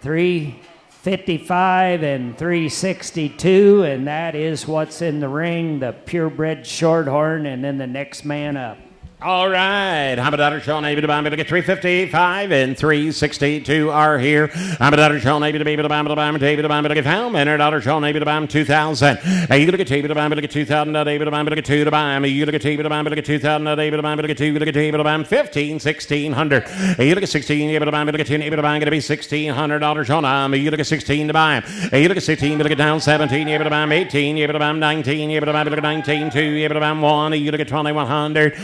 355 and 362, and that is what's in the ring, the purebred shorthorn, and then the next man up. All right. How about Sean able to buy me to get 355 and 362 are here. How about Sean able to be able to buy me to buy me to buy me to get how many $100 Sean able to buy me 2,000. You look at able to buy me to get 2,000 able to buy me to get 2 to buy me. You look at able to buy me to get 2,000 able to buy me to get 2. Look at able to buy me 15, 1,600. You look at 16 able to buy me to get 10 able to buy me to be $1,600 on him. You look at 16 to buy him. You look at 16 able to get down 17 able to buy him 18 able to buy him 19 able to buy me to get 19 2 able to buy him 1. You look at 2,100.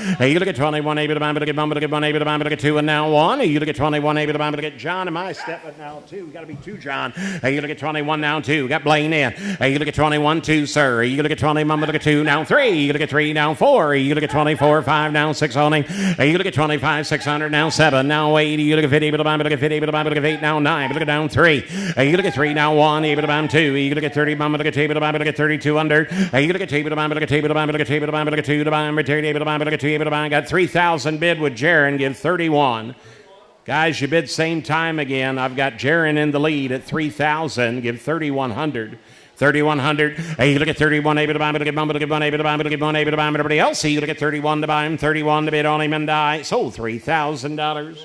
You look at 21 able to buy me to get 1 able to buy me to get 2 and now 1. You look at 21 able to buy me to get John. Am I stepping now 2? We got to be 2 John. You look at 21 now 2. Got Blaine in. You look at 21 2 sir. You look at 21 look at 2 now 3. You look at 3 now 4. You look at 24 5 now 6 on him. You look at 25 600 now 7 now 8. You look at 50 able to buy me to get 50 able to buy me to get 8 now 9. Look at down 3. You look at 3 now 1 able to buy him 2. You look at 30 buy me to get able to buy me to get 32 under. You look at able to buy me to get able to buy me to get able to buy me to get 2 to buy him return able to buy me to get 2 able to buy. Got 3,000 bid with Jaron. Give 31. Guys, you bid same time again. I've got Jaron in the lead at 3,000. Give 3,100. 3,100. You look at 31 able to buy me to get 1 to get 1 able to buy me to get 1 able to buy me to everybody else. You look at 31 to buy him, 31 to bid on him, and I sold $3,000.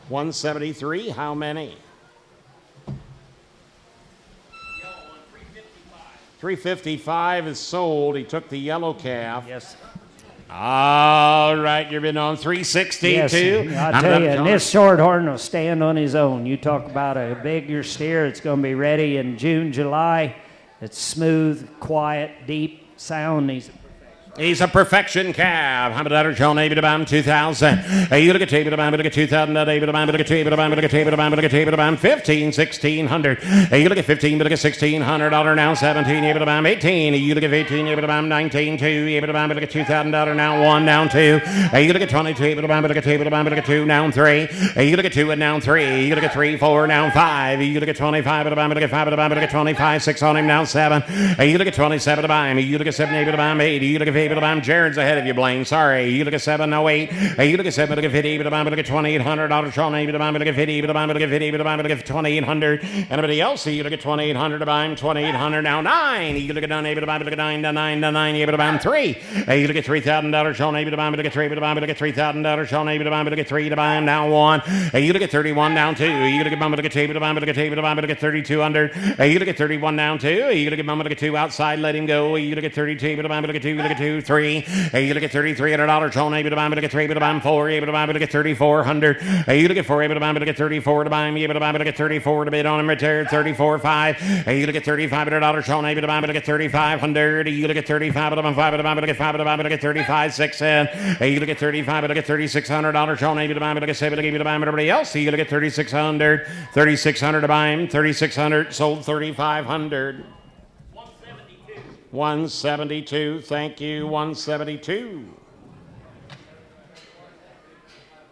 173. How many? 355 is sold. He took the yellow calf. Yes. All right, you've been on 362. Yes, I'll tell you, and this shorthorn will stand on his own. You talk about a bigger steer, it's going to be ready in June, July. It's smooth, quiet, deep sound. He's a perfection calf. How about that? John able to buy him 2,000. You look at able to buy him, look at 2,000. Able to buy him, look at able to buy him, look at able to buy him, look at able to buy him 15, 1,600. You look at 15, but look at $1,600 now 17. Able to buy him 18. You look at 18, able to buy him 19. 2. Able to buy him, look at $2,000 now 1, now 2. You look at 22. Able to buy him, look at able to buy him, look at 2, now 3. You look at 2 and now 3. You look at 3, 4, now 5. You look at 25. Able to buy him, look at 5. Able to buy him, look at 25. 6 on him now 7. You look at 27 to buy him. You look at 7. Able to buy him 8. You look at able to buy him. Jared's ahead of you, Blaine. Sorry. You look at 708. You look at 7. Look at 50. Able to buy him, look at $2,800. Sean able to buy him, look at 50. Able to buy him, look at 50. Able to buy him, look at 2,800. Anybody else? You look at 2,800 to buy him. 2,800 now 9. You look at 9. Able to buy him, look at 9 to 9 to 9. Able to buy him 3. You look at $3,000. Sean able to buy him, look at 3. Able to buy him, look at $3,000. Sean able to buy him, look at 3 to buy him now 1. You look at 31 down 2. You look at Bumba, look at Able to buy him, look at Able to buy him, look at 32 under. You look at 31 down 2. You look at Bumba, look at 2 outside, let him go. You look at 32. Able to buy him, look at 2. Look at 2, 3. You look at $3,300. Sean able to buy him, look at 3. Able to buy him 4. Able to buy him, look at 3,400. You look at 4. Able to buy him, look at 34 to buy him. Able to buy him, look at 34 to bid on him. Retired 34 5. You look at $3,500. Sean able to buy him, look at 3,500. You look at 35 to buy him, 5 to buy him, look at 5 to buy him, look at 35 6. You look at 35, look at $3,600. Sean able to buy him, look at 7 to give you to buy him. Everybody else, you look at 3,600. 3,600 to buy him. 3,600 sold 3,500. 172. Thank you. 172.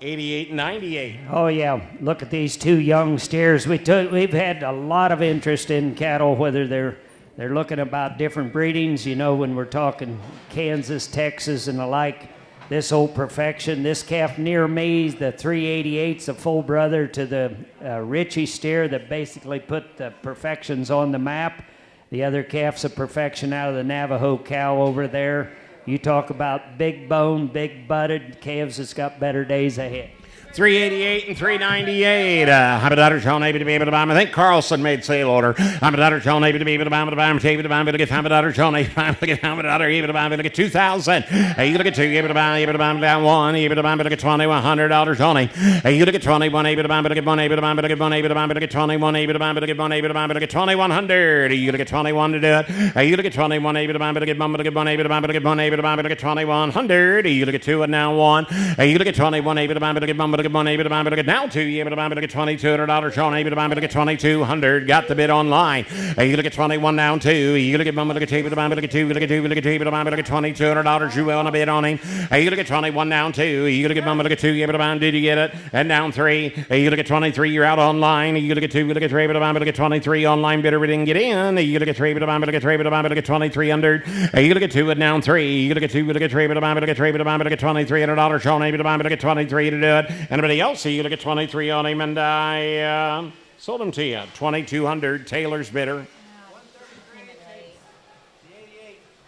88 98. Oh yeah, look at these 2 young steers. We've had a lot of interest in cattle, whether they're looking about different breedings. You know, when we're talking Kansas, Texas, and the like. This old perfection, this calf near me, the 388's a full brother to the Richie steer that basically put the perfections on the map. The other calf's a perfection out of the Navajo cow over there. You talk about big bone, big butted calves that's got better days ahead. 388 and 398. I'm a daughter, John, able to be able to buy. I think Carlson made sale order. I'm a daughter, John, able to be able to buy. I'm able to buy. I'm able to get. I'm a daughter, John, able to get. I'm a daughter, able to buy. I'm able to get 2,000. You look at 2, able to buy. Able to buy. Down 1. Able to buy. Able to get $2,100 on it. You look at 21. Able to buy. Able to get 1. Able to buy. Able to get 1. Able to buy. Able to get 21. Able to buy. Able to get 1. Able to buy. Able to get 2,100. You look at 21 to do it. You look at 21. Able to buy. Able to get 1. Able to get 1. Able to buy. Able to get 1. Able to buy. Able to get 2,100. You look at 2 and now 1. You look at 21. Able to buy. Able to get 1. Able to get 1. Able to buy. Able to get now 2. Able to buy. Able to get $2,200. Sean, able to buy. Able to get 2,200. Got the bid online. You look at 21 down 2. You look at 1. Able to get 2. Able to buy. Able to get 2. Able to get 2. Able to get 2. Able to buy. Able to get $2,200. You on a bid on him. You look at 21 down 2. You look at 1. Able to get 2. Able to buy. Did you get it? And down 3. You look at 23. You're out online. You look at 2. You look at 3. Able to buy. Able to get 23. Online bidder. We didn't get in. You look at 3. Able to buy. Able to get 3. Able to buy. Able to get 2,300. You look at 2 and down 3. You look at 2. You look at 3. Able to buy. Able to get 3. Able to buy. Able to get $2,300. Sean, able to buy. Able to get 23 to do it. Anybody else? You look at 23 on him, and I sold him to you. 2,200. Taylor's bidder.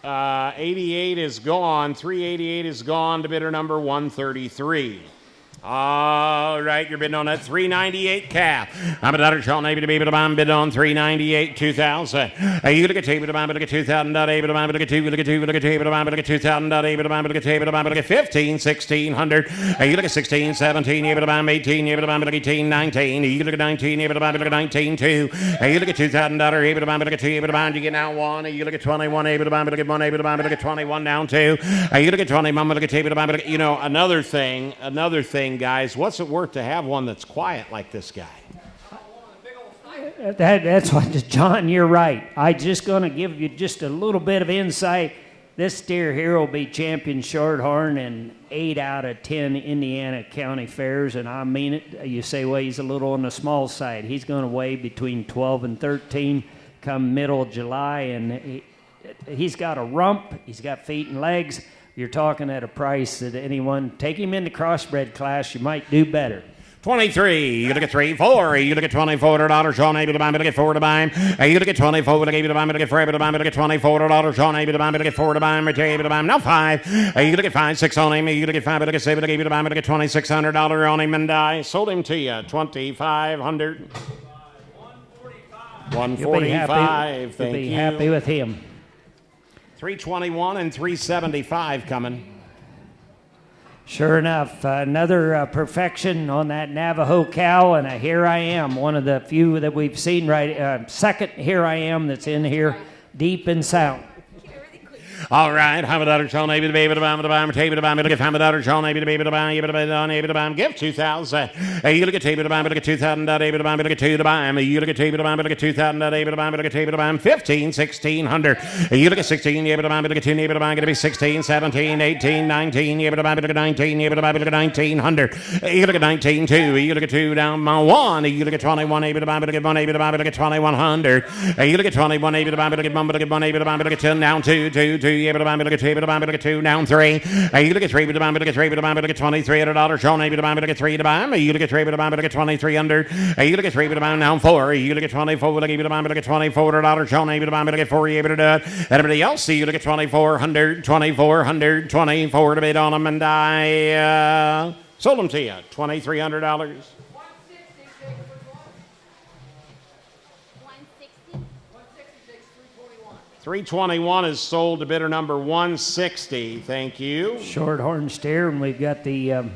88 is gone. 388 is gone to bidder number 133. All right, you're bidding on that 398 cap. I'm a daughter, Sean, able to be able to buy. I'm bidding on 398, 2,000. You look at able to buy, able to get 2,000. Able to buy, able to get 2. Look at 2. Look at able to buy, able to get 2,000. Able to buy, able to get 2. Able to buy, able to get 15, 1,600. You look at 16, 17. Able to buy 18. Able to buy, able to get 18, 19. You look at 19. Able to buy, able to get 19, 2. You look at $2,000. Able to buy, able to get 2. Able to buy, you get now 1. You look at 21. Able to buy, able to get 1. Able to buy, able to get 21 down 2. You look at 21. Able to get 2. Able to buy, able to get, another thing, guys. What's it worth to have one that's quiet like this guy? That's what, John, you're right. I'm just going to give you just a little bit of insight. This steer here will be champion shorthorn in 8 out of 10 Indiana county fairs, and I mean it. You say, well, he's a little on the small side. He's going to weigh between 12 and 13 come middle of July, and he's got a rump. He's got feet and legs. You're talking at a price that anyone, take him into crossbred class, you might do better. 23. You look at 3, 4. You look at $2,400. Sean, able to buy. Able to get 4 to buy. You look at 24. Able to buy. Able to get 4. Able to buy. Able to get $2,400. Sean, able to buy. Able to get 4 to buy. Able to buy. Now 5. You look at 5, 6 on him. You look at 5. Able to get 7. Able to buy. Able to get $2,600 on him, and I sold him to you. 2,500. 145. Thank you. You'll be happy with him. 321 and 375 coming. Sure enough, another perfection on that Navajo cow, and here I am, one of the few that we've seen second here I am that's in here, deep and sound. All right, have a daughter, Sean, able to be able to buy, able to buy, able to buy, able to give, have a daughter, Sean, able to be able to buy, able to buy, able to buy, give 2,000. You look at able to buy, able to get 2,000, able to buy, able to get 2 to buy. You look at able to buy, able to get 2,000, able to buy, able to get able to buy, 15, 1,600. You look at 16, able to buy, able to get 2, able to buy, going to be 16, 17, 18, 19, able to buy, able to get 19, able to buy, able to get 1,900. You look at 19, 2. You look at 2 down 1. You look at 21, able to buy, able to get 1, able to buy, able to get 2,100. You look at 21, able to buy, able to get 1, able to get 1, able to buy, able to get 10 down 2, 2, 2, able to buy, able to get 2. Able to buy, able to get 2, down 3. You look at 3, able to buy, able to get 3, able to buy, able to get $2,300. Sean, able to buy, able to get 3 to buy. You look at 3, able to buy, able to get 2,300. You look at 3, able to buy, down 4. You look at 24, able to buy, able to get $2,400. Sean, able to buy, able to get 4, able to do it. Everybody else, you look at 2,400, 24 to bid on them, and I sold them to you. $2,300. 321 is sold to bidder number 160. Thank you. Shorthorn steer, and we've got the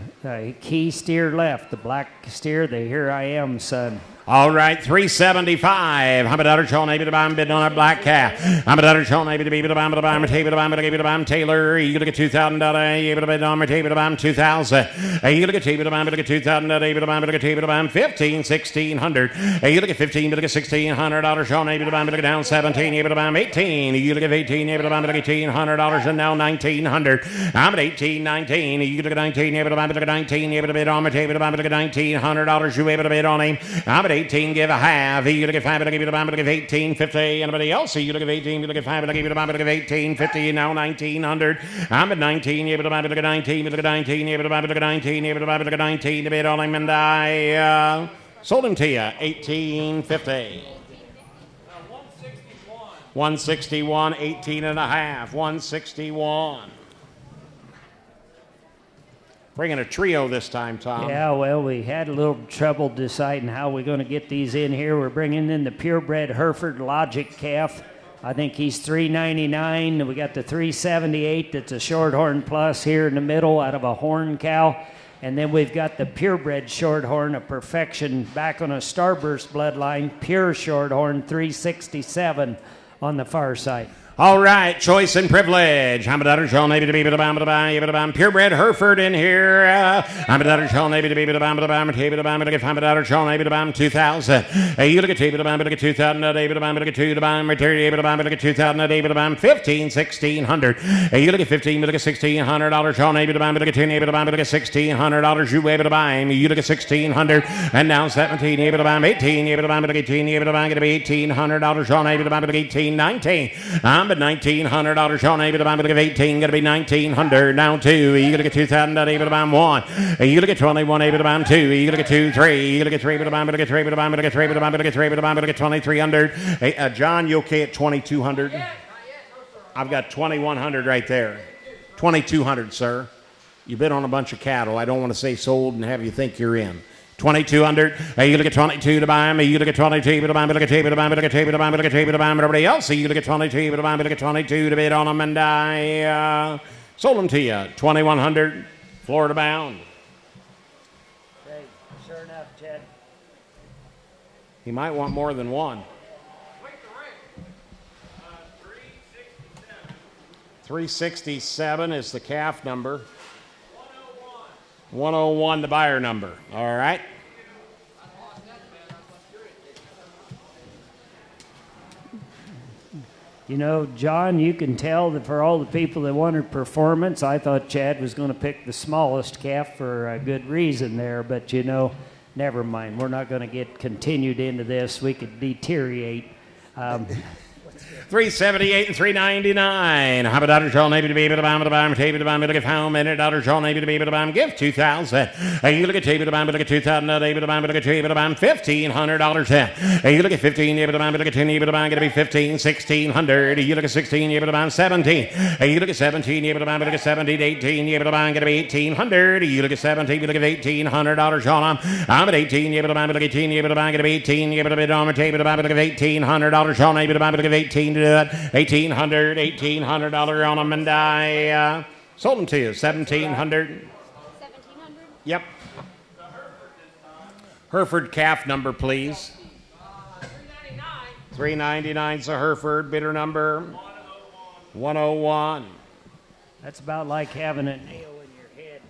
key steer left, the black steer, the Here I Am son. All right, 375. I'm a daughter, Sean, able to buy him, bidding on a black cat. I'm a daughter, Sean, able to be able to buy him, able to buy him, able to buy him, able to buy him, Taylor. You look at $2,000, able to bid on him, able to buy him, 2,000. You look at able to buy him, able to get 2,000, able to buy him, able to buy him, 15, 1,600. You look at 15, able to get $1,600. Sean, able to buy him, able to get down 17, able to buy him, 18. You look at 18, able to buy him, able to get $1,800, and now 1,900. I'm at 18, 19. You look at 19, able to buy him, able to get 19, able to bid on him, able to buy him, able to get $1,900. You able to bid on him. I'm at 18, give a half. You look at 5, but I give you the bomb, but I give 18.50. Anybody else? You look at 18, you look at 5, but I give you the bomb, but I give 18.50. Now 1,900. I'm at 19, able to buy, but look at 19, but look at 19, able to buy, but look at 19, able to buy, but look at 19 to bid on him, and I sold him to you 18.50. 161, 18 and a half. 161. Bringing a trio this time, Tom. Yeah, well, we had a little trouble deciding how we're going to get these in here. We're bringing in the purebred Hereford Logic calf. I think he's $399. We got the 378 that's a Shorthorn Plus here in the middle out of a horn cow. And then we've got the purebred Shorthorn, a Perfection back on a Starburst bloodline, pure Shorthorn, 367 on the far side. All right, choice and privilege. I'm a daughter, Sean, maybe to be purebred Hereford in here. I'm a daughter, Sean, maybe to be I'm a daughter, Sean, maybe to 2000. You look at 2000, David, I'm going to get material, I'm going to get 2000, David, 15, 1600. You look at 15, you look at $1,600, Sean, maybe to I'm going to get $1,600, you able to buy him. You look at 1600, and now 17, able to buy 18, able to buy 18, able to buy going to be $1,800, Sean, able to buy 18, 19. I'm at $1,900, Sean, able to buy 18, going to be $1,900. Now 2, you going to get 2,000, able to buy 1. You look at 21, able to buy 2. You look at 2, 3. You look at 3, able to buy, able to get 3, able to buy, able to get 3, able to buy, able to get 3, able to buy, able to get 2,300. Hey, John, you okay at 2,200? I've got 2,100 right there. 2,200, sir. You bid on a bunch of cattle. I don't want to say sold and have you think you're in. 2,200. You look at 22 to buy him. You look at 22 to buy him. Look at table to buy him. Look at table to buy him. Look at table to buy him. Everybody else. You look at 22 to buy him. Look at 22 to bid on him, and I sold them to you. 2,100. Florida bound. Okay, sure enough, Chad. He might want more than one. 367 is the calf number. 101 the buyer number. All right. You know, John, you can tell that for all the people that wanted performance, I thought Chad was going to pick the smallest calf for a good reason there. But, you know, never mind. We're not going to get continued into this. We could deteriorate. 378 and 399. How about daughter Sean maybe to be able to buy him to buy him table to buy him look at how many daughter Sean maybe to be able to buy him give 2,000. You look at table to buy him look at 2,000 able to buy him look at table to buy him $1,500. You look at 15 able to buy him look at 10 able to buy him going to be 15 1,600. You look at 16 able to buy him 17. You look at 17 able to buy him look at 17 18 able to buy him going to be 1,800. You look at 17 you look at $1,800 Sean I'm at 18 able to buy him look at 18 able to buy him going to be 18 able to bid on the table to buy him look at $1,800 Sean able to buy him look at 18 to do it. $1,800 on them, and I sold them to you. 1,700. 1,700? Yep. Hereford calf number, please. 399 is a Hereford. Bidder number 101. That's about like having a nail in your head,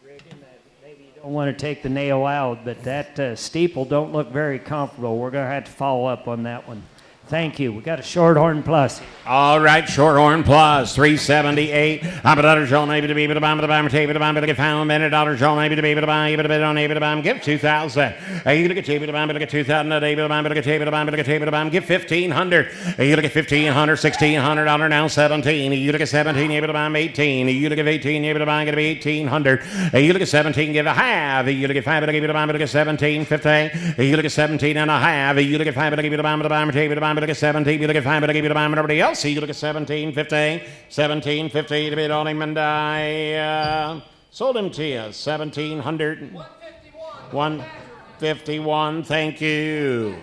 Reagan. Maybe you don't want to take the nail out, but that steeple don't look very comfortable. We're going to have to follow up on that one. Thank you. We got a Shorthorn Plus. All right, Shorthorn Plus, 378. I'm a daughter Sean able to be able to buy him to buy him table to buy him to get found. Many daughter Sean able to be able to buy able to bid on able to buy him give 2,000. You look at table to buy him to get 2,000. Able to buy him to get table to buy him to get table to buy him give 1,500. You look at 1,500, $1,600 now 17. You look at 17 able to buy him 18. You look at 18 able to buy him going to be 1,800. You look at 17 give a half. You look at 5 able to buy him to get 17 50. You look at 17 and a half. You look at 5 able to buy him to buy him table to buy him look at 17, you look at 5, but I give you to buy him and everybody else. You look at 17.50 to bid on him, and I sold him to you. 1,700. 151. Thank you.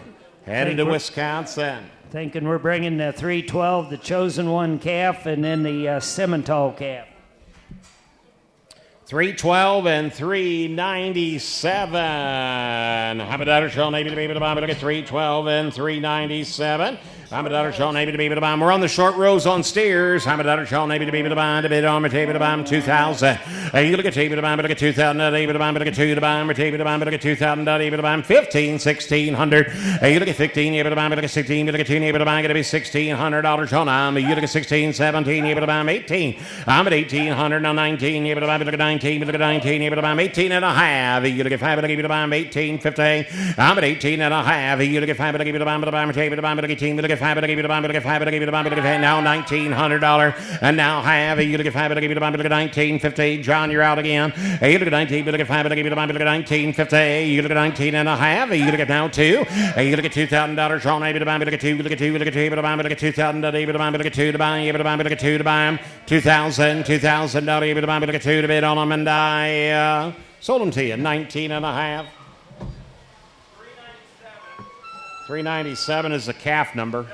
Headed to Wisconsin. Thinking we're bringing the 312, the Chosen One calf, and then the Simmental calf. 312 and 397. How about daughter Sean able to be able to buy him? Look at 312 and 397. I'm a daughter Sean able to be able to buy him. We're on the short rows on steers. I'm a daughter Sean able to be able to buy him. To bid on my table to buy him 2,000. You look at table to buy him. Look at 2,000. Able to buy him. Look at 2 to buy him. Table to buy him. Look at 2,000. Able to buy him 15, 1,600. You look at 15. Able to buy him. Look at 16. Look at 2. Able to buy him. Going to be $1,600 on him. You look at 16, 17. Able to buy him 18. I'm at 1,800 now 19. Able to buy him. Look at 19. Look at 19. Able to buy him 18 and a half. You look at 5. Able to buy him 18, 50. I'm at 18 and a half. You look at 5. Able to buy him. Table to buy him. Look at 18. Look at get $5, give you the bomb, give $5, give you the bomb, give now $1,900, and now have you get $5, give you the bomb, give $19.50. John, you're out again. You look at 19, you look at $5, give you the bomb, give $19.50. You look at 19 and a half. You look at now $2. You look at $2,000. Sean, you look at 2, look at 2, look at 2, look at 2,000. You look at 2 to buy, you look at 2 to buy. $2,000, $2,000. You look at 2 to bid on them, and I sold them to you. 19 and a half. 397 is the calf number.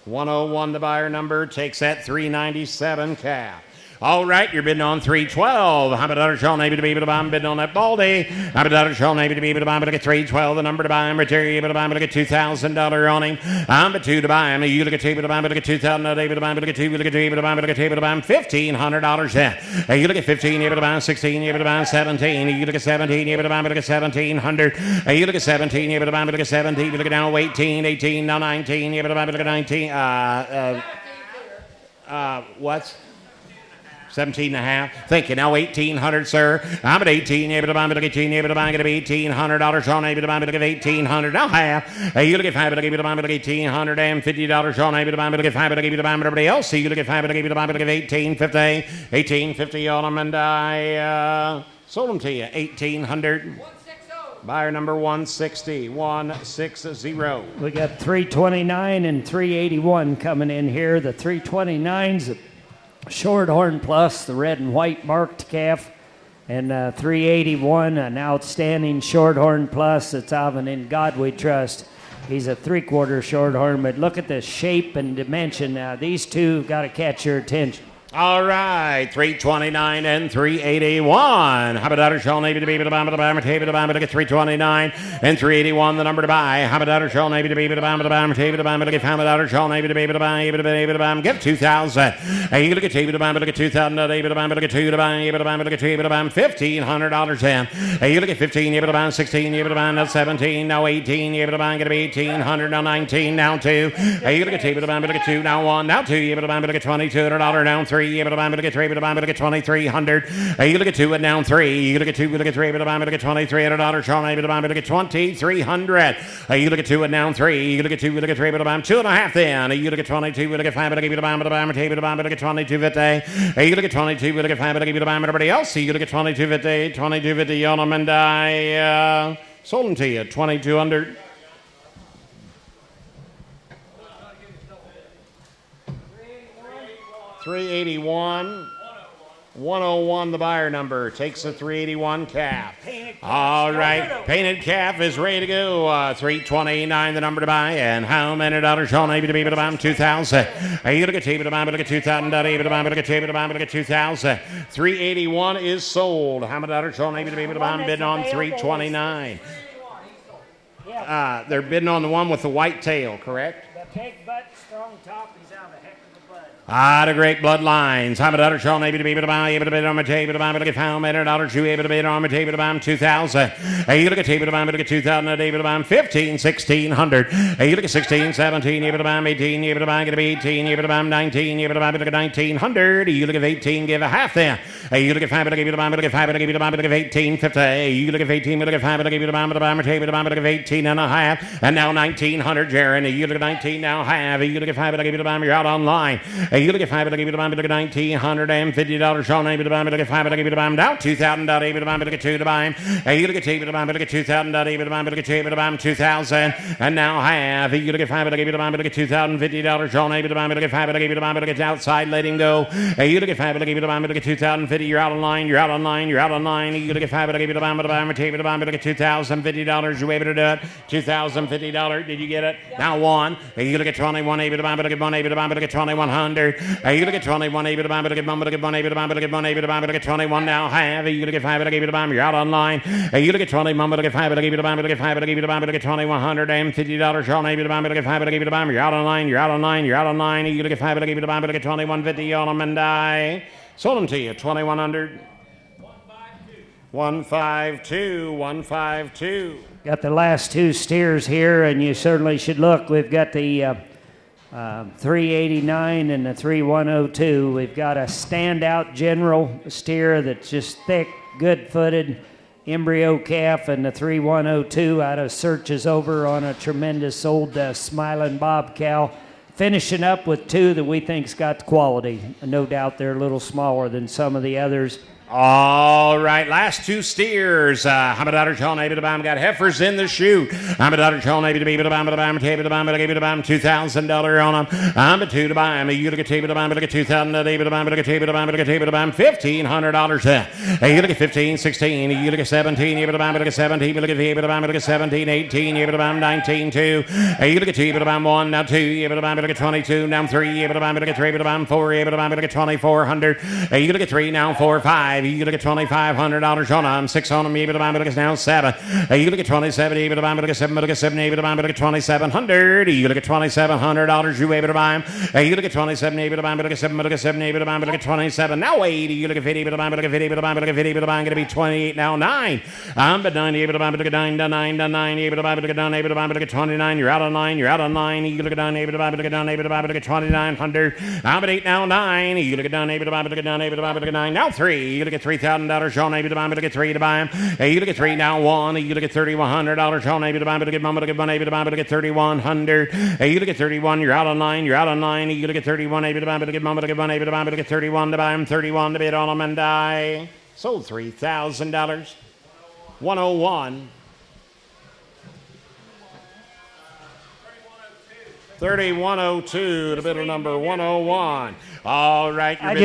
101 the buyer number, takes that 397 calf. All right, you're bidding on 312. How about Sean, maybe to be able to buy him, bidding on that Baldy. How about Sean, maybe to be able to buy him, but I get 312, the number to buy him, material able to buy him, but I get $2,000 on him. I'm but 2 to buy him. You look at 2 to buy him, but I get 2,000, able to buy him, but I get 2, look at 2, able to buy him, but I get 2, able to buy him, $1,500 then. You look at 15, able to buy him, 16, able to buy him, 17. You look at 17, able to buy him, but I get 1,700. You look at 17, able to buy him, but I get 17. You look at now 18, 18, now 19, able to buy him, but I get 19. What's? 17 and a half. Thank you. Now 1,800, sir. I'm at 18. Able to buy, but 18. Able to buy, going to be $1,800. Sean, able to buy, but give 1,800. Now half. You look at 5, but I give you the buy, but $1,850. Sean, able to buy, but give 5, but I give you the buy, but everybody else. You look at 5, but I give you the buy, but give 1,850. 1,850 on them, and I sold them to you. 1,800. Buyer number 160. 160. We got 329 and 381 coming in here. The 329's Shorthorn Plus, the red and white marked calf, and 381, an outstanding Shorthorn Plus. It's Alvin In God We Trust. He's a 3/4 Shorthorn, but look at the shape and dimension now. These two got to catch your attention. All right, 329 and 381. How about Sean, maybe to be able to buy, but I get 329 and 381, the number to buy. How about Sean, maybe to be able to buy, but I get Sean, maybe to be able to buy, able to buy, get 2,000. You look at able to buy, but I get 2,000, able to buy, but I get 2 to buy, able to buy, but I get 2, able to buy, $1,500 then. You look at 15, able to buy, 16, able to buy, now 17, now 18, able to buy, get 1,800, now 19, now 2. You look at able to buy, but I get 2, now 1, now 2, able to buy, but I get $2,200, now 3. Able to buy, but I get 3, able to buy, but I get 2,300. You look at 2 and down 3. You look at 2, but I get 3, able to buy, but I get $2,300. Sean, able to buy, but I get 2,300. You look at 2 and down 3. You look at 2, but I get 3, able to buy, 2.5 then. You look at 22, but I get 5, but I give you the buy, but I buy, but able to buy, but I get 22.50. You look at 22, but I get 5, but I give you the buy, but everybody else. You look at 22.50, 22.50 on them, and I sold them to you, 2,200. 381. 101 the buyer number, takes the 381 calf. All right, painted calf is ready to go. 329 the number to buy, and how many dollars Sean able to be able to buy him? 2,000. You look at able to buy, but I get 2,000. Able to buy, but I get able to buy, but I get 2,000. 381 is sold. How many dollars Sean able to be able to buy him? Bidding on 329. They're bidding on the one with the white tail, correct? The big butt, strong top, he's out of a heck of a blood. The great bloodlines. How about Sean able to be able to buy, able to bid on my table to buy, but I get found $100. You able to bid on my table to buy him 2,000. You look at table to buy, but I get 2,000. Able to buy him 15, 1,600. You look at 16, 17. Able to buy him 18. Able to buy him 18. Able to buy him 19. Able to buy him 1,900. You look at 18, give a half then. You look at 5, but I give you the buy, but I get 5, but I give you the buy, but I give 18.50. You look at 18, but I get 5, but I give you the buy, but I buy my table to buy, but I give 18 and a half. And now 1,900, Jaron. You look at 19 now half. You look at 5, but I give you the buy, you're out online. You look at 5, but I give you the buy, but I get $1,950. Sean able to buy, but I get 5, but I give you the buy, now 2,000. Able to buy, but I get 2 to buy him. You look at able to buy, but I get 2,000. Able to buy, but I get 2, able to buy him 2,000. And now half. You look at 5, but I give you the buy, but I get $2,050. Sean able to buy, but I get 5, but I give you the buy, but I get outside, let him go. You look at 5, but I give you the buy, but I get 2,050. You're out online. You're out online. You're out online. You look at 5, but I give you the buy, but I buy my table to buy, but I get $2,050. You able to do it? $2,050. Did you get it? Now 1. You look at 21. Able to buy, but I get 1. Able to buy, but I get 2,100. You look at 21. Able to buy, but I get 1. But I get 1. Able to buy, but I get 1. Able to buy, but I get 21. Now half. You look at 5, but I give you the buy. You're out online. You look at 21. But I get 5, but I give you the buy, but I get 5, but I give you the buy, but I get $2,150. Sean able to buy, but I get 5, but I give you the buy. You're out online. You're out online. You're out online. You look at 5, but I give you the buy, but I get $2,150 on them, and I sold them to you, 2,100. 152. 152. Got the last two steers here, and you certainly should look. We've got the 389 and the 3102. We've got a standout general steer that's just thick, good-footed, embryo calf, and the 3102 out of Searches over on a tremendous old Smiling Bob cow. Finishing up with 2 that we think's got quality. No doubt they're a little smaller than some of the others. All right, last 2 steers. I'm a daughter, John, got heifers in the chute. I'm a daughter, John, $2,000 on them. I'm a 2 to buy. I'm a you look at $2,000, $1,500. You look at 15, 16. You look at 17. You look at 17. You look at 17, 18. You look at 19, 2. You look at 2. You look at 1, now 2. You look at 22, now 3. You look at 3. 4. You look at 2,400. You look at 3, now 4, 5. You look at $2,500 on them, 6 on them, you look at now 7. You look at 27, you look at 7, you look at 2,700. You look at $2,700, you able to buy them. You look at 27, you look at 7, you look at 27. Now 80, you look at 50, you look at 50, you look at 50, you look at going to be 28 now 9. But 9, you look at 9 to 9 to 9, you look at 9, you look at 29. You're out of 9, you're out of 9. You look at 9, you look at 2,900. But 8 now 9. You look at 9, you look at 9 now 3. You look at $3,000, Sean, maybe to buy him, but to get 3 to buy him. You look at 3 now 1. You look at $3,100, Sean, maybe to buy him, but to get mom, to get money, to buy him, but to get 3,100. You look at 31, you're out of 9, you're out of 9. You look at 31, maybe to buy him, but to get mom, to get money, to buy him, but to get 31 to buy him, 31 to bid on him and die. Sold $3,000. 101. 3102 to bidder number 101. All right, I'm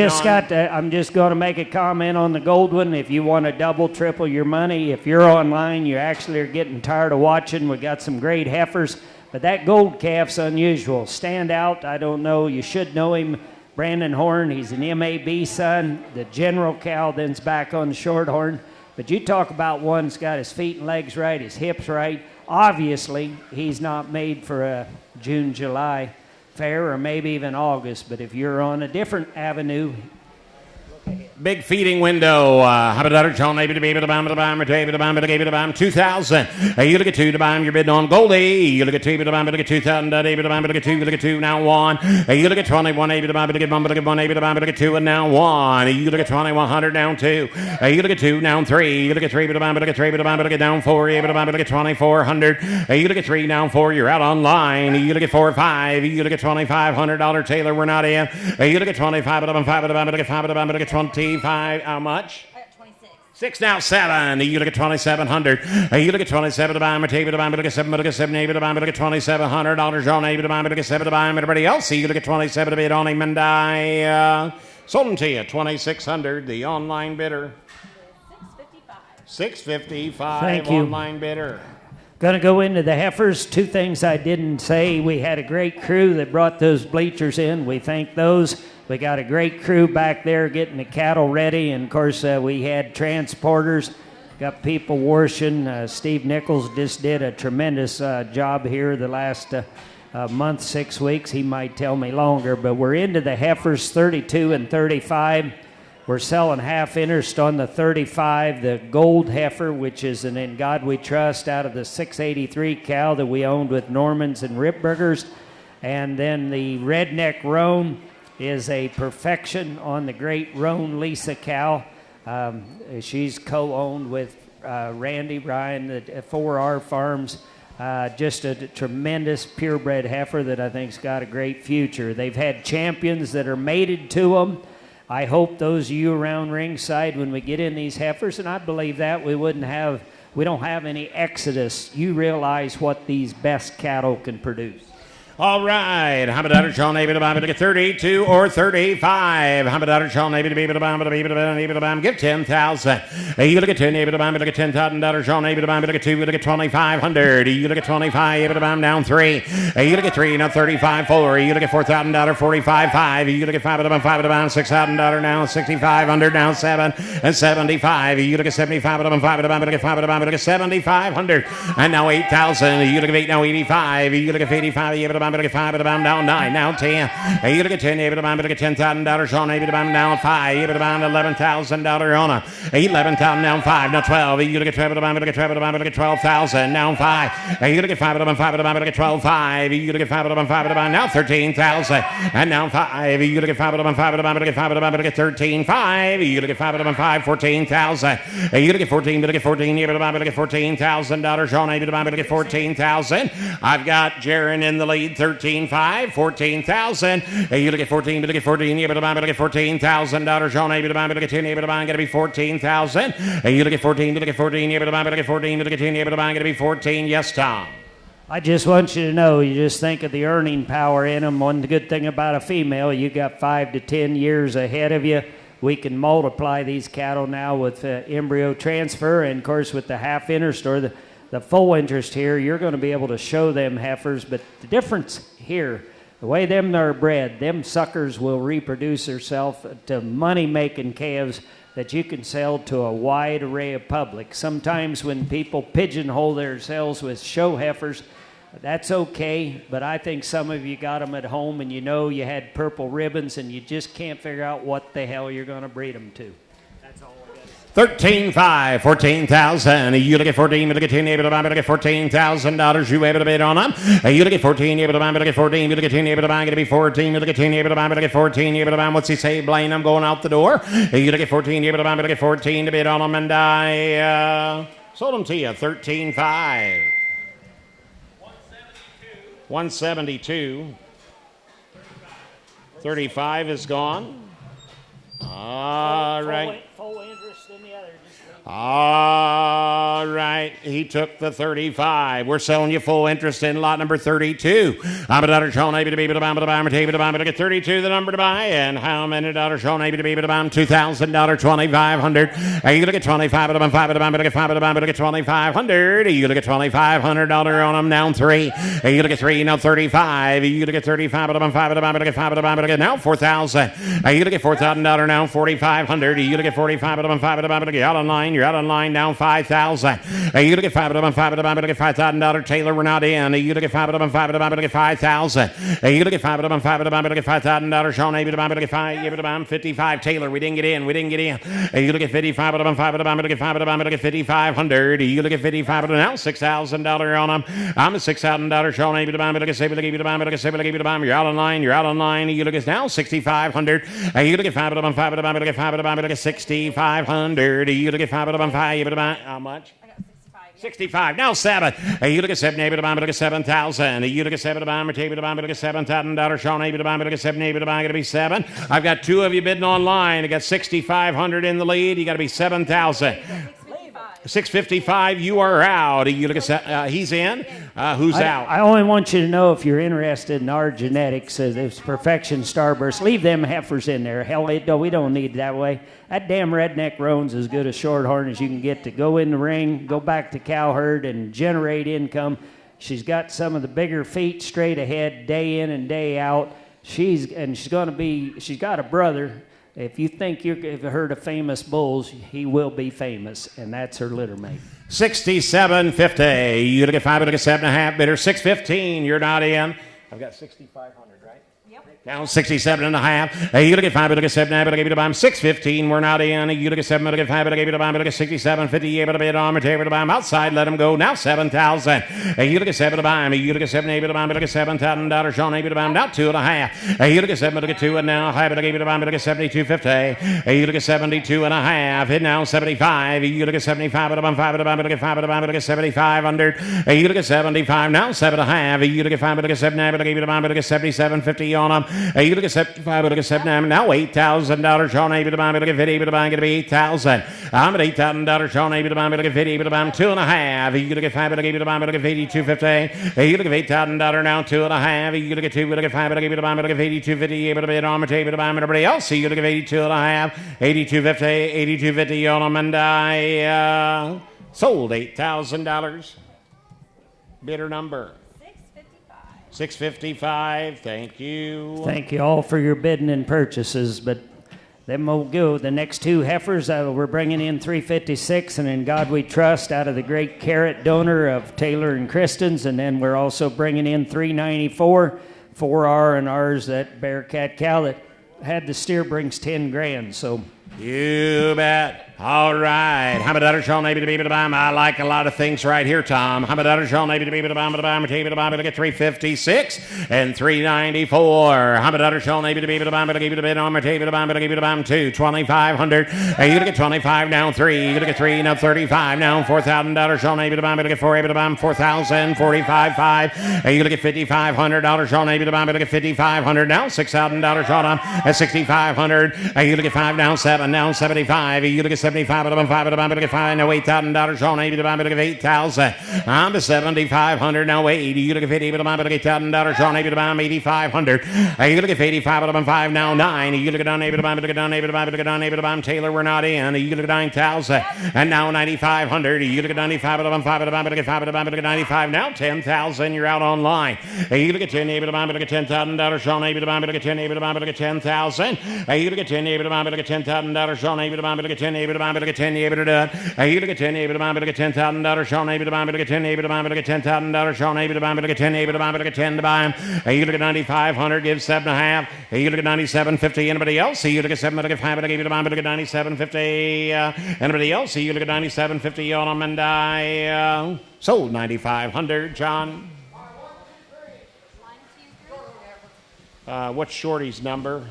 just going to make a comment on the gold one. If you want to double, triple your money, if you're online, you actually are getting tired of watching. We got some great heifers, but that gold calf's unusual. Stand out. I don't know. You should know him. Brandon Horn. He's an MAB son. The general cow then's back on the shorthorn. But you talk about one that's got his feet and legs right, his hips right. Obviously, he's not made for a June, July fair, or maybe even August. But if you're on a different avenue, big feeding window. How about that, John? Maybe to be able to buy him, to buy him, to buy him, to give it to buy him, 2,000. You look at 2 to buy him, you're bidding on Goldie. You look at 2 to buy him, to get 2,000. Able to buy him, to get 2. You look at 2 now 1. You look at 21. Able to buy him, to get 1. To get 1. Able to buy him, to get 2 and now 1. You look at 2,100 down 2. You look at 2 now 3. You look at 3. Able to buy him, to get 3. Able to buy him, to get down 4. Able to buy him, to get 2,400. You look at 3 now 4. You're out online. You look at 4 5. You look at $2,500. Taylor, we're not in. You look at 25. Able to buy him, to get 5. Able to buy him, to get 25. How much? I got 26. 6 now 7. You look at 2,700. You look at 27 to buy him. Table to buy him. Look at 7. Look at 7. Able to buy him. Look at $2,700. John able to buy him. Look at 7 to buy him. Everybody else. You look at 27 to bid on him and I sold him to you. 2,600. The online bidder. 655. Thank you. Online bidder. going to go into the heifers. 2 things I didn't say. We had a great crew that brought those bleachers in. We thank those. We got a great crew back there getting the cattle ready. And, of course, we had transporters, got people washing. Steve Nichols just did a tremendous job here the last month, 6 weeks. He might tell me longer. But we're into the heifers 32 and 35. We're selling half interest on the 35, the gold heifer, which is an In God We Trust out of the 683 cow that we owned with Normans and Ripburgers. And then the redneck roan is a perfection on the great roan Lisa cow. She's co-owned with Randy Ryan at 4R Farms. Just a tremendous purebred heifer that I think's got a great future. They've had champions that are mated to them. I hope those of you around ringside, when we get in these heifers, and I believe that we don't have any exodus. You realize what these best cattle can produce. All right. How about that, Sean? Able to buy him to get 32 or 35. How about that, Sean? Able to be able to buy him, to buy him, give 10,000. You look at 10, able to buy him, to get $10,000. Sean, able to buy him, to get 2, to get 2,500. You look at 25, able to buy him down 3. You look at 3, now 35, 4. You look at $4,000, 45, 5. You look at 5, to buy him, $6,000 now, 6,500 now, 7 and 75. You look at 75, to buy him, 5, to buy him, to get 5, to buy him, to get 7,500. And now 8,000. You look at 8, now 85. You look at 85, able to buy now 9, now 10. You look at 10, $10,000 Sean, now 5, $11,000 on a $11,000 now 5, now 12. You look at 12,000 now 5. You look at 5, 12, 5. You look at 5, now 13,000 and now 5. You look at 5, 13, 5. You look at 5, 14,000. You look at 14, $14,000 Sean, get 14,000. I've got Jaron in the lead, 13.5, 14,000. You look at 14, get 14,000 Sean, get 10, going to be 14,000. You look at 14, get 14, get 14, get 10, going to be 14. Yes, Tom. I just want you to know, you just think of the earning power in them. One good thing about a female, you got 5 to 10 years ahead of you. We can multiply these cattle now with embryo transfer, and of course with the half interest or the full interest here, you're going to be able to show them heifers. But the difference here, the way them are bred, them suckers will reproduce themselves to money-making calves that you can sell to a wide array of public. Sometimes when people pigeonhole themselves with show heifers, that's okay, but I think some of you got them at home and you know you had purple ribbons and you just can't figure out what the hell you're going to breed them to. That's all I got to say. 13.5, 14,000. You look at 14, you look at 10, you look at $14,000. You able to bid on them? You look at 14, you look at 14, you look at 10, you look at 14, you look at 10, you look at 14, you look at what's he say, Blaine? I'm going out the door. You look at 14, you look at 14 to bid on them, and I sold them to you, 13.5. 172. 35 is gone. All right. Full interest in the other. All right. He took the 35. We're selling you full interest in lot number 32. I'm a daughter shown able to be able to buy, to get 32, the number to buy. And how many dollars shown able to be able to buy? $2,000, 2,500. You look at 25, to get 2,500. You look at $2,500 on them, now 3. You look at 3, now 35. You look at 35, to get now 4,000. You look at $4,000, now 4,500. You look at 45, to get out online. You're out online, down 5,000. You look at $5,000 Taylor, we're not in. You look at $5,000. You look at $5,000 Sean, able to buy 55 Taylor, we didn't get in. You look at 55, to get 5,500. You look at 55, now $6,000 on them. I'm a $6,000 Sean, able to buy, you're out online. You look at now 6,500. You look at 6,500. You look at 5, how much? I got 65. 65. Now 7. You look at 7, able to buy, look at 7,000. You look at 7, able to buy, look at $7,000. Sean, able to buy, look at 7, able to buy, going to be 7. I've got 2 of you bidding online. I got 6,500 in the lead. You got to be 7,000. 655, you are out. You look at he's in. Who's out? I only want you to know, if you're interested in our genetics, it's Perfection Starburst, leave them heifers in there. Hell, we don't need it that way. That damn redneck roan's as good a shorthorn as you can get to go in the ring, go back to cow herd, and generate income. She's got some of the bigger feet straight ahead, day in and day out. She's got a brother. If you think you've heard of famous bulls, he will be famous, and that's her litter mate. 67.50. You look at 5, look at 7.5 bidder. 615. You're not in. I've got 6,500, right? Yep. Down 67.5. You look at 5, look at 7.5, but I gave you to buy him 615. We're not in. You look at 7, look at 5, but I gave you to buy him, look at 67.50. Able to bid on him, able to buy him outside. Let him go. Now 7,000. You look at 7 to buy him. You look at 7, able to buy him, look at $7,000. Sean, able to buy him. Now 2.5. You look at 7, look at 2, and now 5, but I gave you to buy him, look at 72.50. You look at 72.5. And now 75. You look at 75, but I'm 5, but I'm look at 5, but I'm look at 7,500. You look at 75. Now 7.5. You look at 5, but look at 7, but I gave you to buy him, look at 77.50 on him. You look at 75, look at 7, now $8,000. Sean, able to buy, look at 50, able to buy, going to be 8,000. I'm at $8,000. Sean, able to buy, look at 50, able to buy, 2.5. You look at 5, but I gave you to buy, look at 82.50. You look at $8,000 now, 2.5. You look at 2, look at 5, but I gave you to buy, look at 82.50. Able to bid on him, able to buy him, everybody else. You look at 82.5, 82.50, 82.50 on him, and I sold $8,000. Bidder number 655. Thank you. Thank you all for your bidding and purchases, but Then we'll go. The next two heifers, we're bringing in 356 and In God We Trust out of the great carrot donor of Taylor and Kristen's. And then we're also bringing in 394, 4R and R's, that Bearcat cow that had the steer brings 10 grand. So you bet. All right. I like a lot of things right here, Tom. Look at 356 and 394. 2, 2,500. You look at 25 now, 3. You look at 3 now, 35 now, $4,000. 4,000, 45, 5. You look at $5,500. Look at 5,500 now, $6,000 on them at 6,500. You look at 5 now, 7 now, 75. You look at 75 of them, 5 of them, look at 5 now, $8,000 on 80 of them, look at 8,000. I'm to 7,500 now, 80. You look at 50 of them, look at $8,000 on 80 of them, 8,500. You look at 85 of them, 5 now, 9. You look at 8 of them, look at 8 of them, look at 8 of them, Taylor, we're not in. You look at 9,000 and now 9,500. You look at 95 of them, 5 of them, look at 5 of them, look at 95 now, 10,000. You're out online. You look at 10 of them, look at $10,000 on 80 of them, look at 10 of them, look at 10,000. You look at 10 of them, look at $10,000 on 80 of them, look at 10 of them, look at 10 able to do it. You look at 10 able to buy, look at $10,000 Sean able to buy, look at 10 able to buy, look at $10,000 Sean able to buy, look at 10 able to buy, look at 10 to buy him. You look at 9,500, give 7.5. You look at 97.50. Anybody else? You look at 7, look at 5, look at 8 to buy, look at 97.50. Anybody else? You look at 97.50 on them, and I sold 9,500. John. What's Shorty's number?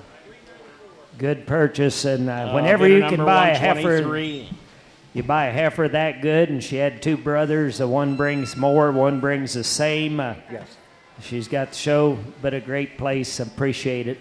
Good purchase, and whenever you can buy a heifer, you buy a heifer that good, and she had two brothers. One brings more, one brings the same. Yes. She's got the show, but a great place. Appreciate it.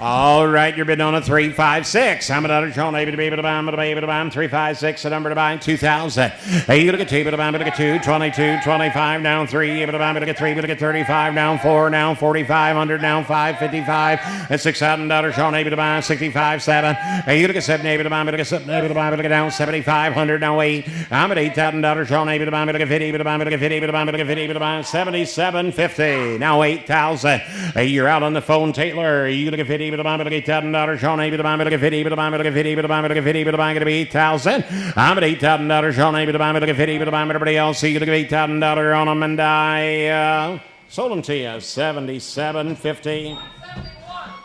All right, you're bidding on a 356. I'm able to be able to buy 356, a number to buy 2,000. You look at 2, but look at 2, 22, 25, down 3, able to buy, look at 3, look at 35, down 4, now 4,500, down 555, and $6,000. Sean able to buy 65, 7. You look at 7, able to buy, look at 7, able to buy, look at down 7,500, now 8. I'm at $8,000. Sean able to buy, look at 50, able to buy, look at 50, able to buy, look at 50, able to buy 77.50, now 8,000. You're out on the phone, Taylor. You look at 50. Look at $8,000. Sean able to buy, look at 50, able to buy, look at 50, able to buy, look at 50, able to buy, going to be 8,000. I'm at $8,000. Sean able to buy, look at 50, able to buy, everybody else. You look at $8,000 on them, and I sold them to you 77.50.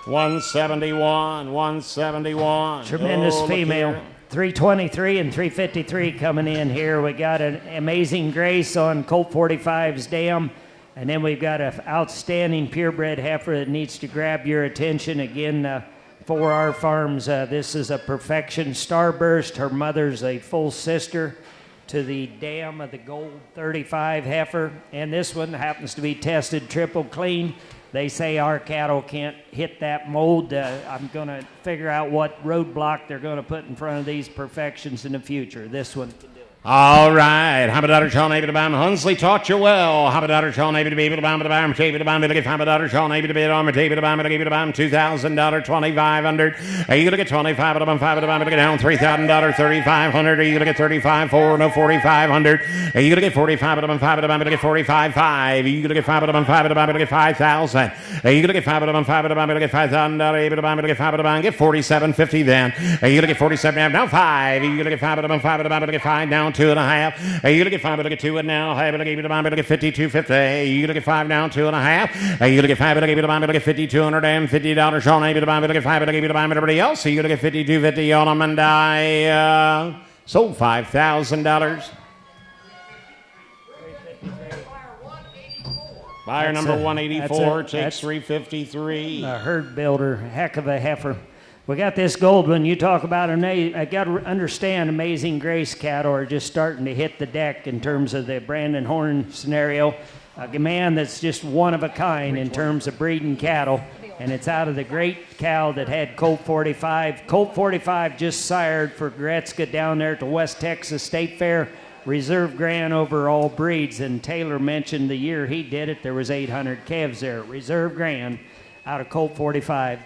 171. Tremendous female. 323 and 353 coming in here. We got an Amazing Grace on Colt 45's dam. And then we've got an outstanding purebred heifer that needs to grab your attention. Again, for our farms, this is a Perfection Starburst. Her mother's a full sister to the dam of the Gold 35 heifer. And this one happens to be tested triple clean. They say our cattle can't hit that mold. I'm going to figure out what roadblock they're going to put in front of these Perfections in the future. This one can do it. All right. $100 Sean able to buy him. Hunsley taught you well. $100 Sean able to be able to buy him. To buy him. Able to buy him. Look at $500 Sean able to be on. Able to buy him. Able to buy him. $2,000. 2,500. You look at 25 of them. 5 of them. Look at down $3,000. 3,500. You look at 35. 4. No 4,500. You look at 45 of them. 5 of them. Look at 45. 5. You look at 5 of them. 5 of them. Look at 5,000. You look at 5 of them. 5 of them. Look at $5,000. Able to buy him. Look at 5 of them. Get 47.50 then. You look at 47. Now 5. You look at 5 of them. 5 of them. Look at 5 down 2.5. You look at 5, look at 2 and now. Look at 52.50. You look at 5 down 2.5. You look at 5, look at $5,250. Sean able to buy. Look at 5, look at everybody else. You look at 52.50 on them, and I sold $5,000. Buyer number 184 takes 353. A herd builder, heck of a heifer. We got this gold one. You talk about I got to understand Amazing Grace cattle are just starting to hit the deck in terms of the Brandon Horn scenario. A man that's just one of a kind in terms of breeding cattle, and it's out of the great cow that had Colt 45. Colt 45 just sired for Gretzka down there at the West Texas State Fair. Reserve Grand over all breeds, and Taylor mentioned the year he did it, there was 800 calves there. Reserve Grand out of Colt 45.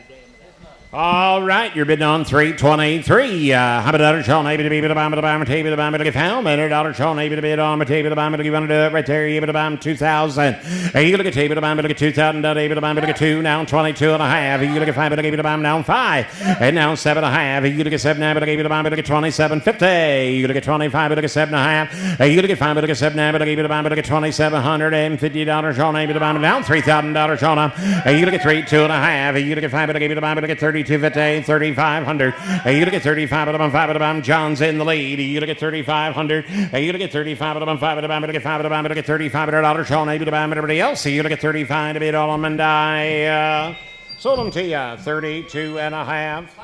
All right, you're bidding on 323. How about $1 Sean? Maybe to be $1 to buy table to buy to give how many $1 Sean? Maybe to bid on table to buy to give on to do it right there. You to buy 2,000. You look at table to buy to get 2,000. Able to buy to get 2 now 22 and a half. You look at 5 to give to buy now 5 and now 7 and a half. You look at 7 now to give to buy to get 27.50. You look at 25 to get 7 and a half. You look at 5 to get 7 now to give to buy to get $2,750 Sean. Able to buy now $3,000 Sean. You look at 3 2 and a half. You look at 5 to give to buy to get 32.50, 3,500. You look at 35 of them, 5 of them. John's in the lead. You look at 3,500. You look at 35 of them, 5 of them. You look at 5 of them. You look at $3,500. Sean, able to buy everybody else. You look at 35 to bid all of them and I sold them to you. 32 and a half.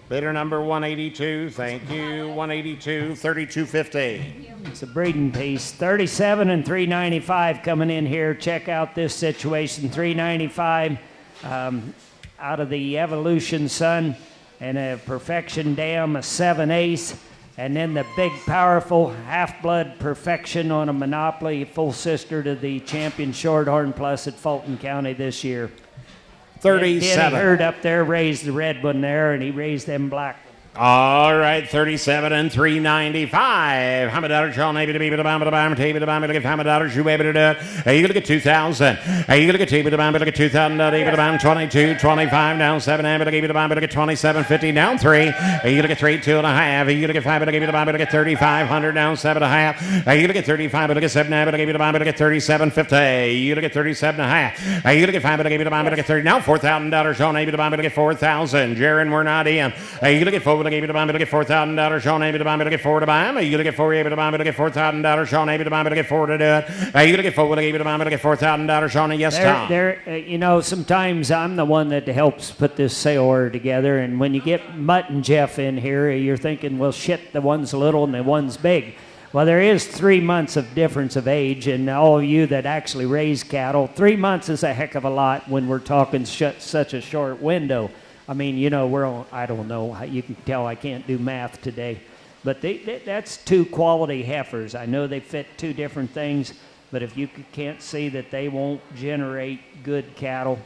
Bidder number 182. Thank you. 182, 32.50. It's a breeding piece. 37 and 395 coming in here. Check out this situation. 395. Out of the Evolution Sun, and a Perfection Dam, a 7 ace, and then the big, powerful Half-Blood Perfection on a Monopoly, full sister to the Champion Shorthorn Plus at Fulton County this year. 37. Danny Hurd up there raised the red one there, and he raised them black. All right, 37 and 395. How many dollars y'all able to be able to buy me to buy me to buy me to give how many dollars you able to do it? Hey, you gonna get 2,000. Hey, you gonna get able to buy me to get 2,000. Able to buy me 22, 25 down 7. Able to give you to buy me to get 27.50 down 3. Hey, you gonna get 3 2 and a half. Hey, you gonna get 5 to give you to buy me to get 3,500 down 7 and a half. Hey, you gonna get 35 to get 7. Able to give you to buy me to get 37.50. You gonna get 37 and a half. Hey, you gonna get 5 to give you to buy me to get 30. Now $4,000. Sean able to buy me to get 4,000. Jaron, we're not in. Hey, you gonna get 4 to give you to buy me to get $4,000. Sean able to buy me to get 4 to buy him. You gonna get 4 able to buy me to get $4,000. Sean able to buy me to get 4 to do it. You gonna get 4 able to buy me to get $4,000. Sean, yes, Tom. You know, sometimes I'm the one that helps put this sale order together, and when you get Mutt and Jeff in here, you're thinking, well, shit, the one's little and the one's big. Well, there is 3 months of difference of age, and all of you that actually raise cattle, 3 months is a heck of a lot when we're talking such a short window. I mean, you know, I don't know. You can tell I can't do math today. But that's 2 quality heifers. I know they fit 2 different things, but if you can't see that they won't generate good cattle.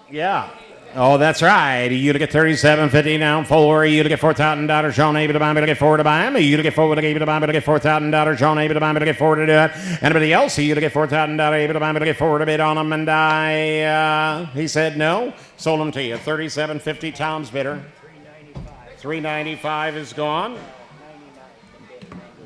Yeah. Oh, that's right. You to get 37.50 now 4. You to get $4,000. Sean able to buy me to get 4 to buy him. You to get 4 to give to buy me to get $4,000. Sean able to buy me to get 4 to do it. Anybody else? You to get $4,000 able to buy me to get 4 to bid on him, and he said no. Sold him to you. 37.50. Tom's bidder. 395 is gone.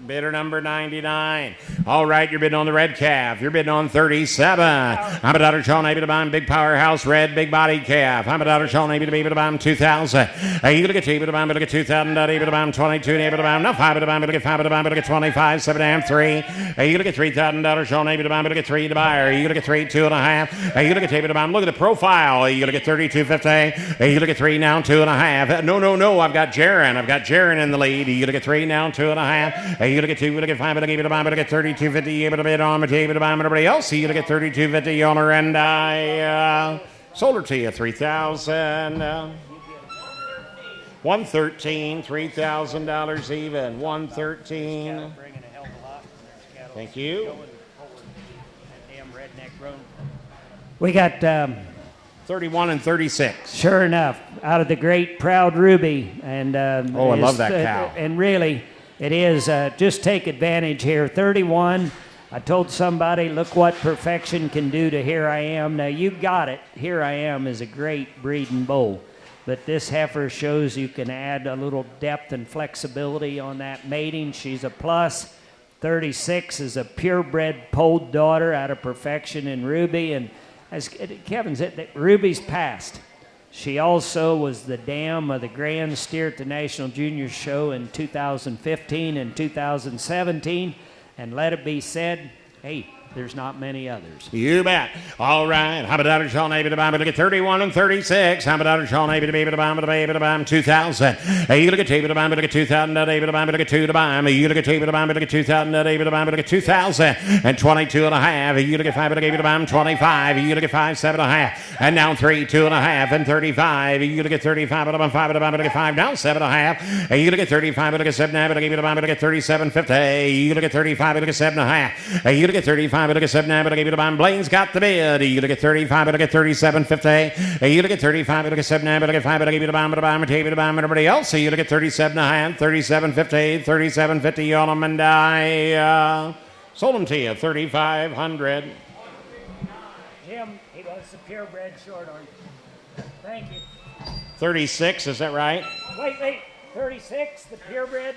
Bidder number 99. All right, you're bidding on the red calf. You're bidding on 37. I'm a daughter Sean able to buy him big powerhouse red big body calf. I'm a daughter Sean able to be able to buy him 2,000. You gonna get able to buy him to get 2,000. Able to buy him 22. Able to buy him now 5 to buy him to get 5 to buy him to get 25. 7 and 3. You gonna get $3,000. Sean able to buy him to get 3 to buy her. You gonna get 3 2 and a half. You gonna get able to buy him. Look at the profile. You gonna get 32.50. You gonna get 3 now 2 and a half. No. I've got Jaron. In the lead. You gonna get 3 now 2 and a half. You gonna get 2, gonna get 5, gonna give it to buy, gonna get 32.50, able to bid on me, able to buy everybody else. You gonna get 32.50 on her, and I sold her to you 3,000. 113, $3,000 even. 113. Thank you. We got 31 and 36. Sure enough, out of the great Proud Ruby, and I love that cow. And really. It is. Just take advantage here. 31. I told somebody, look what Perfection can do to Here I Am. Now, you got it. Here I Am is a great breeding bull. But this heifer shows you can add a little depth and flexibility on that mating. She's a plus. 36 is a purebred polled daughter out of Perfection and Ruby. And as Kevin said, Ruby's passed. She also was the dam of the Grand Steer at the National Junior Show in 2015 and 2017. And let it be said, hey, there's not many others. You bet. All right. How about Dr. Sean able to buy me to get 31 and 36? How about Dr. Sean able to be able to buy me to be able to buy him 2,000? You look at able to buy me to get 2,000. Able to buy me to get 2 to buy him. You look at able to buy me to get 2,000. Able to buy me to get 2,000 and 22 and a half. You look at 5 able to buy him 25. You look at 5 7 and a half. And now 3 2 and a half and 35. You look at 35 and 5 to buy me to get 5 down 7 and a half. You look at 35 and 7 able to buy me to get 37.50. You look at 35 and 7 and a half. You look at 35 35, you look at 7, but I give you the bomb. Blaine's got the bid. You look at 35, but I get 37.50. You look at 35, but I get 7, but I get 5, but I give you the bomb, I take you the bomb, everybody else. So you look at 37.5, 37.50, 37.50 on them, and I sold them to you, 3,500. Jim, he was the purebred short arm. Thank you. 36, is that right? Wait, 36, the purebred?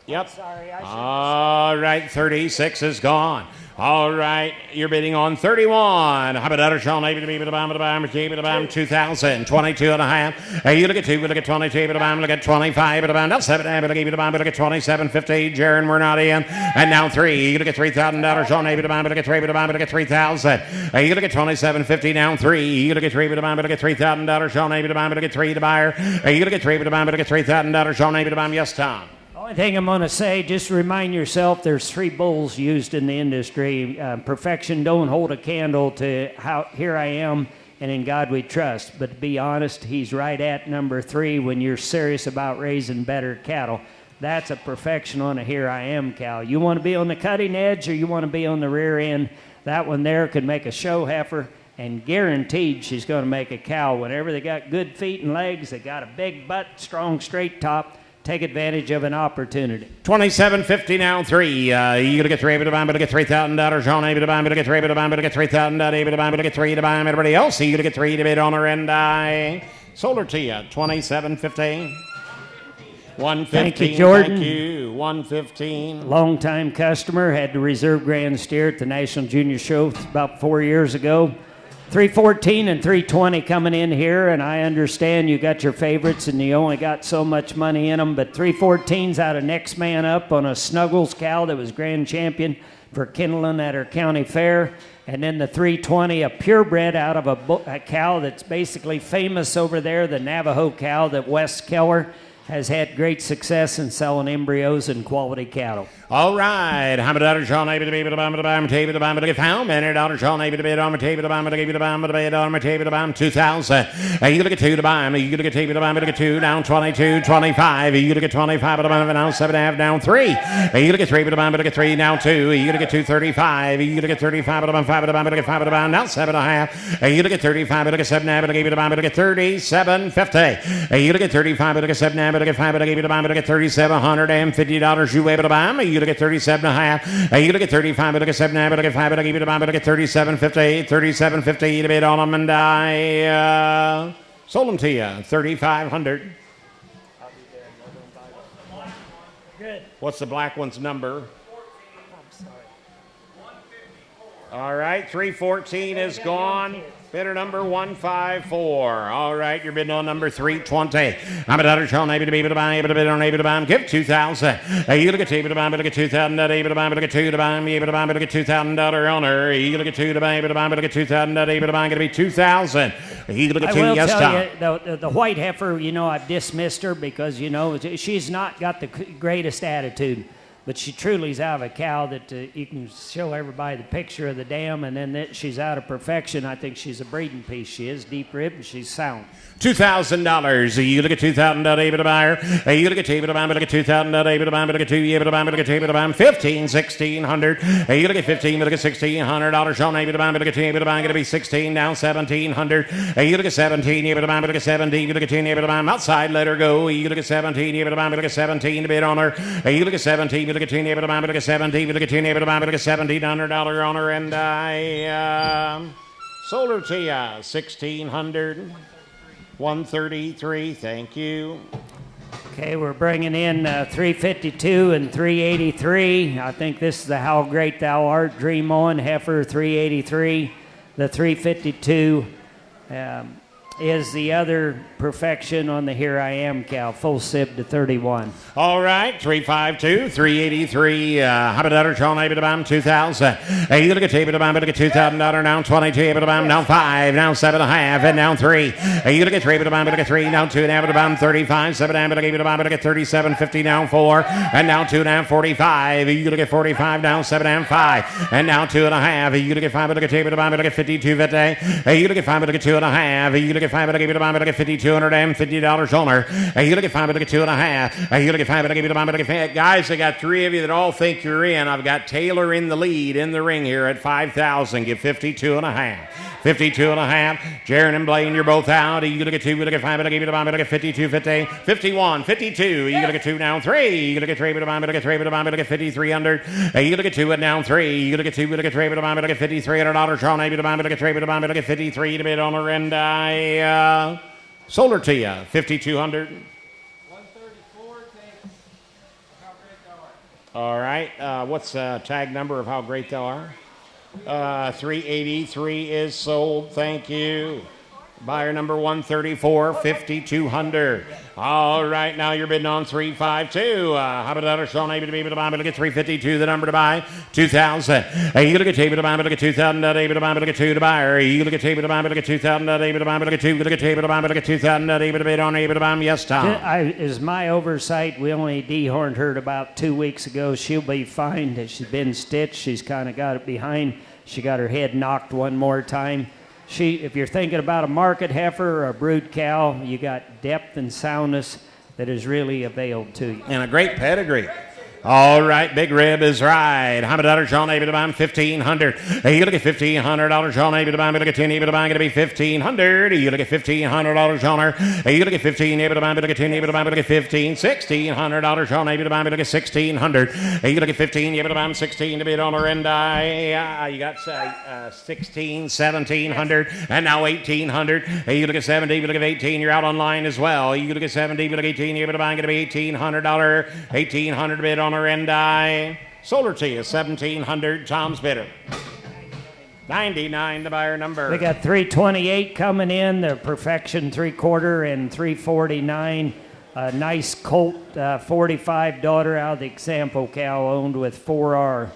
Yep. Sorry, I should. All right, 36 is gone. All right, you're bidding on 31. How about that, Sean? Maybe to be the bomb, 2,000, 22 and a half. You look at 2, look at 22, look at 25, that's 7, but I give you the bomb, look at 27.50. Jaron, we're not in. And now 3. You look at $3,000, Sean, maybe the bomb, look at 3, look at 3,000. You look at 27.50, now 3. You look at 3, look at $3,000, Sean, maybe the bomb, look at 3 to buyer. You look at 3, look at $3,000, Sean, maybe the bomb, yes, Tom. Only thing I'm going to say, just remind yourself there's 3 bulls used in the industry. Perfection don't hold a candle to how Here I Am and In God We Trust. But to be honest, he's right at number 3 when you're serious about raising better cattle. That's a perfection on a Here I Am cow. You want to be on the cutting edge or you want to be on the rear end, that one there could make a show heifer, and guaranteed she's going to make a cow. Whenever they got good feet and legs, they got a big butt, strong straight top, take advantage of an opportunity. 27.50 now 3. You gonna get 3, but I get $3,000. Sean, able to buy, but I get 3, but I get $3,000. Able to buy, but I get 3 to buy. Everybody else, you gonna get 3 to bid on her, and I sold her to you. 27.50. 115. Thank you, Jordan. Thank you. 115. Long-time customer, had the reserve grand steer at the National Junior Show about 4 years ago. 314 and 320 coming in here, and I understand you got your favorites and you only got so much money in them, but 314's out of Next Man Up on a Snuggles cow that was grand champion for Kindlin at her county fair, and then the 320, a purebred out of a cow that's basically famous over there, the Navajo cow that Wes Keller has had great success in selling embryos and quality cattle. All right. How about that, Sean? Able to be able to buy, table to buy, but I get found. $100, Sean, able to bid on my table to buy, but I give you the buy, but I bid on my table to buy, 2,000. You look at 2 to buy, you look at table to buy, but I get 2, down 22, 25. You look at 25, but I'm now 7.5, down 3. You look at 3, but I get 3, now 2. You look at 235. You look at 35, but I'm 5, but I get 5, but I'm now 7.5. You look at 35, but I get 7, but I give you the buy, but I get 37.50. You look at 35, but I get 7, but I get 5, but I give you the buy, but I get $3,750. You able to buy me? You look at 37.5. You look at 35, but I get 7, but I get 5, but I give you the buy, but I get 37.50. 37.50 to bid on them, and I sold them to you. 3,500. Good. What's the black one's number? All right, 314 is gone. Bidder number 154. All right, you're bidding on number 320. I'm a daughter, Sean, able to be able to buy, able to bid on, able to buy. Give 2,000. You look at able to buy, but look at 2,000. Able to buy, but look at 2 to buy. Able to buy, but look at $2,000 on her. You look at 2 to buy, able to buy, but look at 2,000. Able to buy, going to be 2,000. You look at 2. Yes, Tom. I will tell you, the white heifer, I've dismissed her because, she's not got the greatest attitude. But she truly is out of a cow that you can show everybody the picture of the dam, and then that she's out of perfection. I think she's a breeding piece. She is deep ribbed and she's sound. $2,000. You look at 2,000. Able to buy her. You look at able to buy, but look at 2,000. Able to buy, but look at 2. Able to buy, but look at able to buy. 1,600. You look at 15, but look at $1,600. Sean, able to buy, but look at 2. Able to buy, going to be 16, down 1,700. You look at 17. Able to buy, but look at 17. You look at 10. Able to buy. Outside, let her go. You look at 17. Able to buy, but look at 17 to bid on her. You look at 17. You look at 10. Able to buy, but look at 17. You look at 10. Able to buy, but look at $1,700 on her, and I sold her to you. 1,600. 133. Thank you. Okay, we're bringing in 352 and 383. I think this is the How Great Thou Art Dream On heifer 383. The 352 is the other perfection on the Here I Am cow, full sib to 31. All right, 352, 383. How about that, Sean? Able to buy 2,000. You look at able to buy, but look at $2,000 now 22. Able to buy now 5, now 7.5, and now 3. You look at 3, able to buy, but look at 3, now 2, and able to buy 35, 7, able to buy, but look at 37.50, now 4, and now 2, now 45. You look at 45, now 7 and 5, and now 2.5. You look at 5, but look at able to buy, but look at 52.50. You look at 5, but look at 2.5. You look at 5, but I give you the bomb, but I get $5,250 on her. You look at 5, but I get 2.5. You look at 5, but I give you the bomb, but I get 5. Guys, I got 3 of you that all think you're in. I've got Taylor in the lead in the ring here at 5,000. Give 52.5. 52.5. Jaron and Blaine, you're both out. You look at 2, but I get 5, but I give you the bomb, but I get 52.50. 51, 52. You look at 2 down 3. You look at 3, but a bomb, but I get 3, but a bomb, but I get 5,300. You look at 2 and down 3. You look at 2, but I get 3, but a bomb, but I get $5,300. Sean, maybe the bomb, but I get 3, but a bomb, but I get 53 to bid on her, and I sold her to you. 5,200. 134. Thanks. How great thou art. All right. What's tag number of how great thou art? 383 is sold. Thank you. Buyer number 134, 5,200. All right, now you're bidding on 352. How about that? Sean, able to be able to buy, but look at 352, the number to buy, 2,000. You look at table to buy, but look at 2,000, able to buy, but look at 2 to buy. You look at table to buy, but look at 2,000, able to buy, but look at 2, look at table to buy, but look at 2,000, able to bid on, able to buy. Yes, Tom. Is my oversight, we only dehorned her about 2 weeks ago. She'll be fine. She's been stitched. She's kind of got it behind. She got her head knocked one more time. If you're thinking about a market heifer or a brood cow, you got depth and soundness that is really availed to you. And a great pedigree. All right, Big Rib is right. How about Sean, able to buy 1,500. You look at $1,500, Sean, able to buy, but look at 10, able to buy, going to be 1,500. You look at $1,500 on her. You look at 15, able to buy, but look at 10, able to buy, but look at 15, $1,600, Sean, able to buy, but look at 1,600. You look at 15, able to buy, 16 to bid on her, and you got 16, 1,700, and now 1,800. You look at 70, but look at 18, you're out online as well. You look at 70, but look at 18, able to buy, going to be $1,800, $1,800 to bid on her, and I sold her to you. 1,700. Tom's bidder. 99, the buyer number. We got 328 coming in, the Perfection 3/4, and 349. A nice colt 45 daughter out of the example cow owned with 4R.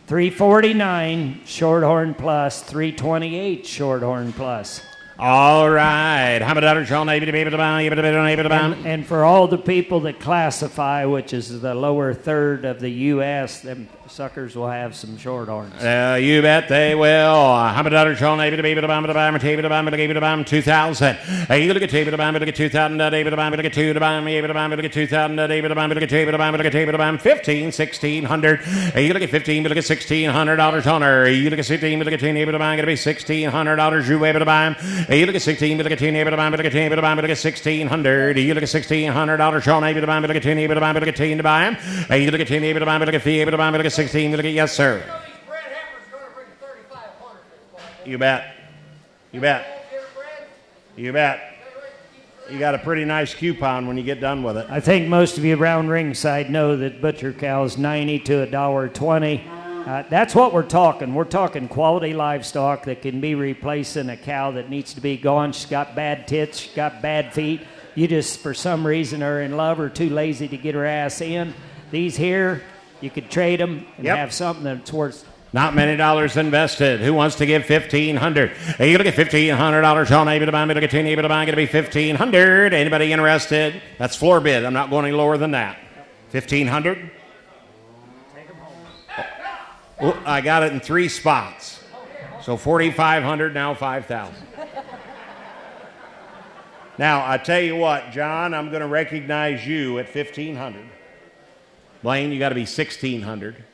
349 Shorthorn Plus, 328 Shorthorn Plus. All right. How about that, Sean? Able to buy, able to bid on, able to buy. And for all the people that classify, which is the lower third of the U.S., them suckers will have some shorthorns. You bet they will. How about that, Sean? Able to buy, able to buy, able to buy, able to buy, 2,000. You look at able to buy, look at 2,000, able to buy, look at 2 to buy, able to buy, look at 2,000, able to buy, look at able to buy, look at able to buy, 15, 1,600. You look at 15, but look at $1,600 on her. You look at 16, but look at 10, able to buy, going to be $1,600. You able to buy. You look at 16, but look at 10, able to buy, but look at 10, able to buy, but look at 1,600. You look at $1,600, Sean, able to buy, but look at 10, able to buy, but look at 10 to buy. You look at 10, able to buy, but look at fee, able to buy, but look at 16, but look at yes, sir. You bet. You bet. You bet. You got a pretty nice coupon when you get done with it. I think most of you around ringside know that butcher cows 90 to $1.20. That's what we're talking. We're talking quality livestock that can be replacing a cow that needs to be gone. She's got bad tits, she's got bad feet. You just, for some reason, are in love or too lazy to get her ass in. These here, you could trade them and have something that's worth. Not many dollars invested. Who wants to give $1,500? You look at $1,500. Sean, able to buy, look at 10, able to buy, going to be $1,500. Anybody interested? That's floor bid. I'm not going any lower than that. $1,500. Oh, I got it in 3 spots. So 4,500, now 5,000. Now, I tell you what, John, I'm going to recognize you at 1,500. Blaine, you got to be 1,600.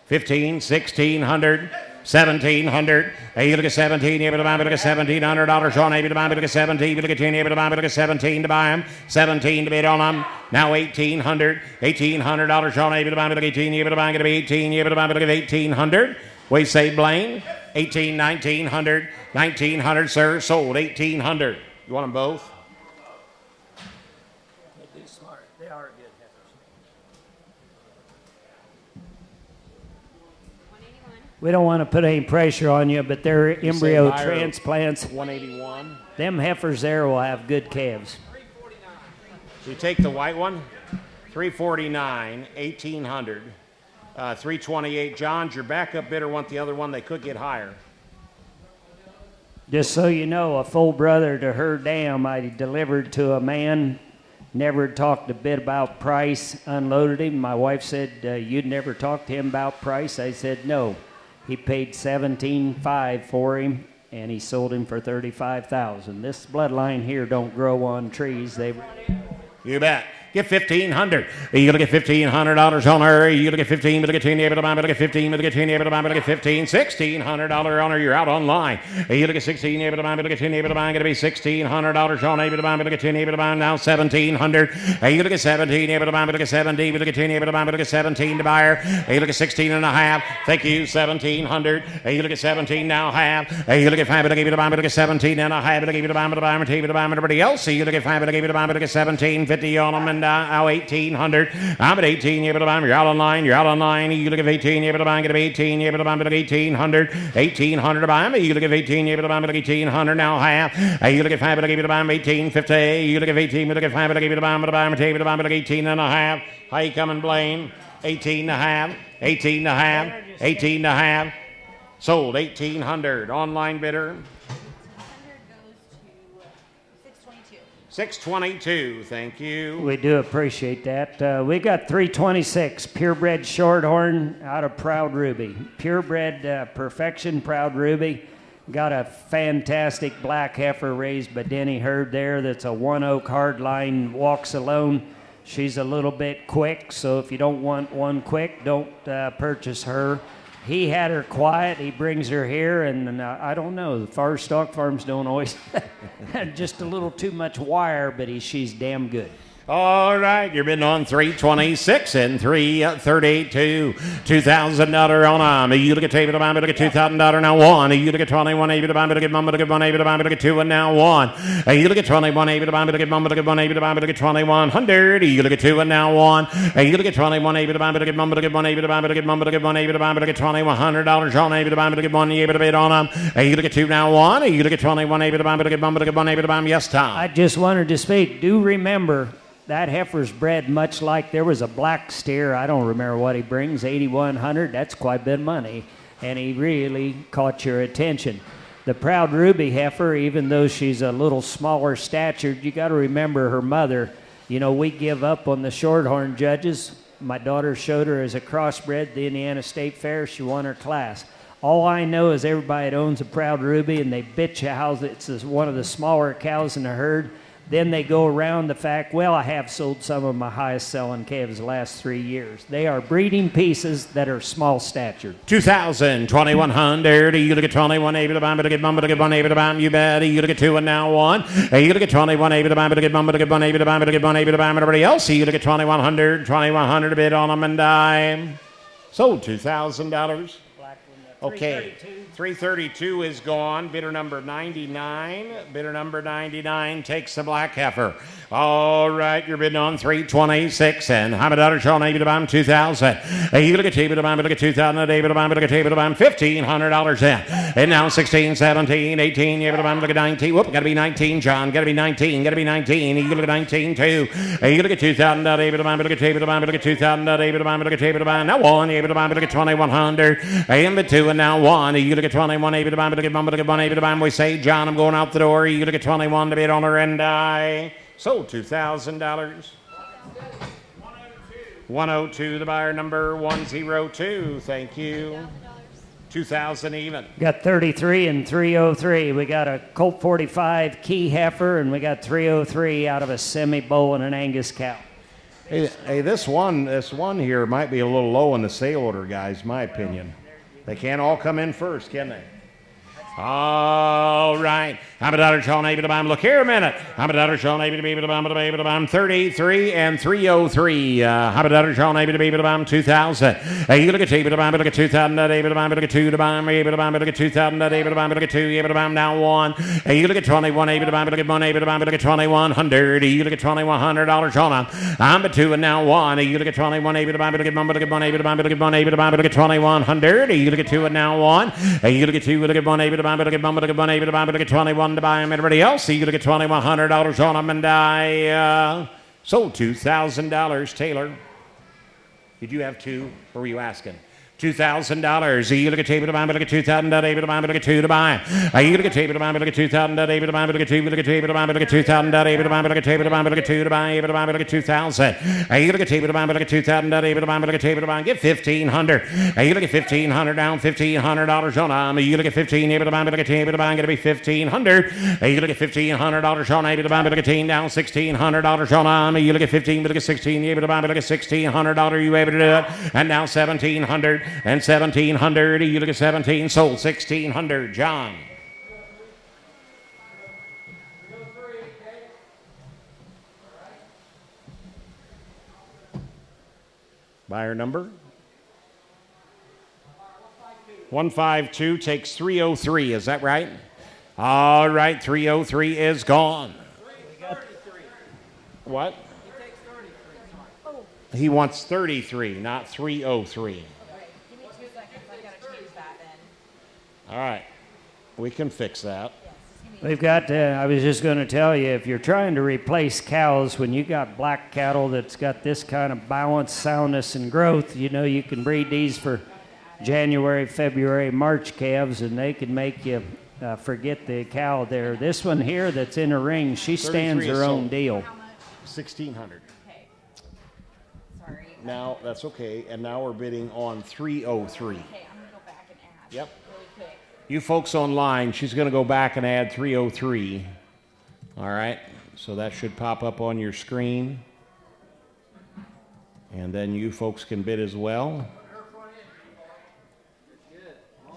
15, 1,600, 1,700. Hey, you look at 17, able to buy, look at $1,700. Sean, able to buy, look at 17, look at 10, able to buy, look at 17 to buy them, 17 to bid on them. Now 1,800, $1,800. Sean, able to buy, look at 18, able to buy, going to be 18, able to buy, look at 1,800. We say Blaine, 18, 1,900, 1,900, sir, sold 1,800. You want them both? They're smart. They are good. We don't want to put any pressure on you, but they're embryo transplants. 181. Them heifers there will have good calves. So you take the white one, 349, 1,800, 328. John's your backup bidder want the other one. They could get higher. Just so you know, a full brother to her dam I delivered to a man, never talked a bit about price, unloaded him. My wife said, you'd never talk to him about price? I said, no. He paid $17,500 for him, and he sold him for $35,000. This bloodline here don't grow on trees. You bet. Get $1,500. You're gonna get $1,500 on her. You're gonna get 15. But get 10. But get 15. But get 10. But get 15. $1,600 on her. You're out online. You're gonna get 16. But get 10. But gonna be $1,600 on her. But get 10. But now $1,700. You're gonna get 17. But get 70. But get 10. But get 17 to buy her. You're gonna get 16 and a half. Thank you. $1,700. You're gonna get 17 now half. You're gonna get 5. But get 17 and a half. But give you the buy. Everybody else. You're gonna get 5. But give you the buy. Get 17.50 on them. And now 1,800. I'm at 18. You're out online. You're out online. You look at 18. You're going to be 18. You're going to be 1,800. 1,800 to buy me. You look at 18. You're going to be 1,800 now half. You look at 5. But give you the buy 1850. You look at 18. But look at 5. But give you the buy 18 and a half. How you coming, Blaine? 18 and a half. 18 and a half. 18 and a half. Sold 1,800. Online bidder. 622, thank you. We do appreciate that. We got 326, purebred shorthorn out of Proud Ruby. Purebred perfection, Proud Ruby. Got a fantastic black heifer raised by Denny Hurd there that's a 1 hard line, walks alone. She's a little bit quick, so if you don't want one quick, don't purchase her. He had her quiet. He brings her here, and I don't know. The stock farms don't always just a little too much wire, but she's damn good. All right, you're bidding on 326 and 332. $2,000 on them. You look at tape, but look at $2,000 now one. You look at 21, maybe the bomb, but get mum, but get 1, maybe the bomb, but get 2, and now 1. You look at 21, maybe the bomb, but get mum, but get 1, maybe the bomb, but get 2,100. You look at 2, and now 1. You look at 21, maybe the bomb, but get mum, but get 1, maybe the bomb, but get mum, but get 1, maybe the bomb, but get $2,100 on, maybe the bomb, but get 1, able to bid on them. You look at 2 now 1. You look at 21, maybe the bomb, but get 1, but get 1, maybe the bomb. Yes, Tom. I just wanted to speak. Do remember. That heifer's bred much like there was a black steer. I don't remember what he brings, 8,100. That's quite a bit of money, and he really caught your attention. The Proud Ruby heifer, even though she's a little smaller statured, you got to remember her mother. You know, we give up on the shorthorn judges. My daughter showed her as a crossbred, the Indiana State Fair. She won her class. All I know is everybody that owns a Proud Ruby, and they bitch how it's one of the smaller cows in the herd. Then they go around the fact, well, I have sold some of my highest selling calves the last 3 years. They are breeding pieces that are small statured. 2,000, 2,100. You look at 21, able to buy, but get 1, but get 1, able to buy. You bet. You look at 2 and now 1. You look at 21, able to buy, but get 1, but get 1, able to buy, but get 1, able to buy. Everybody else, you look at 2,100, 2,100 a bid on them and dime. Sold $2,000. Okay, 332 is gone. Bidder number 99. Bidder number 99 takes the black heifer. All right, you're bidding on 326 and $100 Sean able to buy him 2,000. You look at table to buy him, look at 2,000 a day, but buy him, look at table to buy him $1,500 in. And now 16, 17, 18, you able to buy him, look at 19. Whoop, gotta be 19, John. Gotta be 19, gotta be 19. You look at 19 too. You look at 2,000 a day, but buy him, look at table to buy him, look at 2,000 a day, but buy him, look at table to buy him. Now 1, you able to buy him, look at 2,100. And the 2 and now 1. You look at 21, able to buy him, look at 1, look at 1, able to buy him. We say, John, I'm going out the door. You look at 21 to bid on her and I. Sold $2,000. 102, the buyer number 102. Thank you. 2,000 even. Got 33 and 303. We got a Colt 45 key heifer, and we got 303 out of a semi-bull and an Angus cow. Hey, this one here might be a little low in the sale order, guys, my opinion. They can't all come in first, can they? All right. I'm a daughter Sean able to buy him. Look here a minute. I'm a daughter Sean able to be able to buy him 33 and 303. I'm a daughter Sean able to be able to buy him 2,000. You look at able to buy him, look at 2,000 able to buy him, look at 2 to buy him, able to buy him, look at 2,000 able to buy him, look at 2, able to buy him now 1. You look at 21 able to buy him, look at 1 able to buy him, look at 2,100. You look at $2,100 on him. I'm a 2 and now 1. You look at 21 able to buy him, look at 1, look at 1 able to buy him, look at 1 able to buy him, look at 2,100. You look at 2 and now 1. You look at 2, look at 1 able to buy him, look at 1, look at 1 able to buy him, look at 21 to buy him. Everybody else, you look at $2,100 on him and I sold $2,000. Taylor, did you have 2 or were you asking? $2,000. You look at table to buy, look at $2,000, able to buy, look at two to buy. You look at table to buy, look at $2,000, able to buy, look at two, look at table to buy, look at $2,000, able to buy, look at table to buy, look at two to buy, able to buy, look at $2,000. You look at table to buy, look at $2,000, able to buy, look at table to buy, get $1,500. You look at $1,500 down, $1,500 on. You look at 15, able to buy, look at table to buy, going to be $1,500. You look at $1,500 on, able to buy, look at 10 down, $1,600 on. You look at 15, look at 16, able to buy, look at $1,600. You able to do it? And now 1,700. And 1,700, you look at 17, sold 1,600. John. Buyer number? 152 takes 303, is that right? All right, 303 is gone. What? He takes 33. He wants 33, not 303. All right, we can fix that. We've got, I was just going to tell you, if you're trying to replace cows, when you got black cattle that's got this kind of balance, soundness, and growth, you know you can breed these for January, February, March calves, and they can make you forget the cow there. This one here that's in a ring, she stands her own deal. 1,600. Okay. Sorry. Now, that's okay, and now we're bidding on 303. Okay, I'm going to go back and add. Yep. Really quick. You folks online, she's going to go back and add 303. All right, so that should pop up on your screen. And then you folks can bid as well.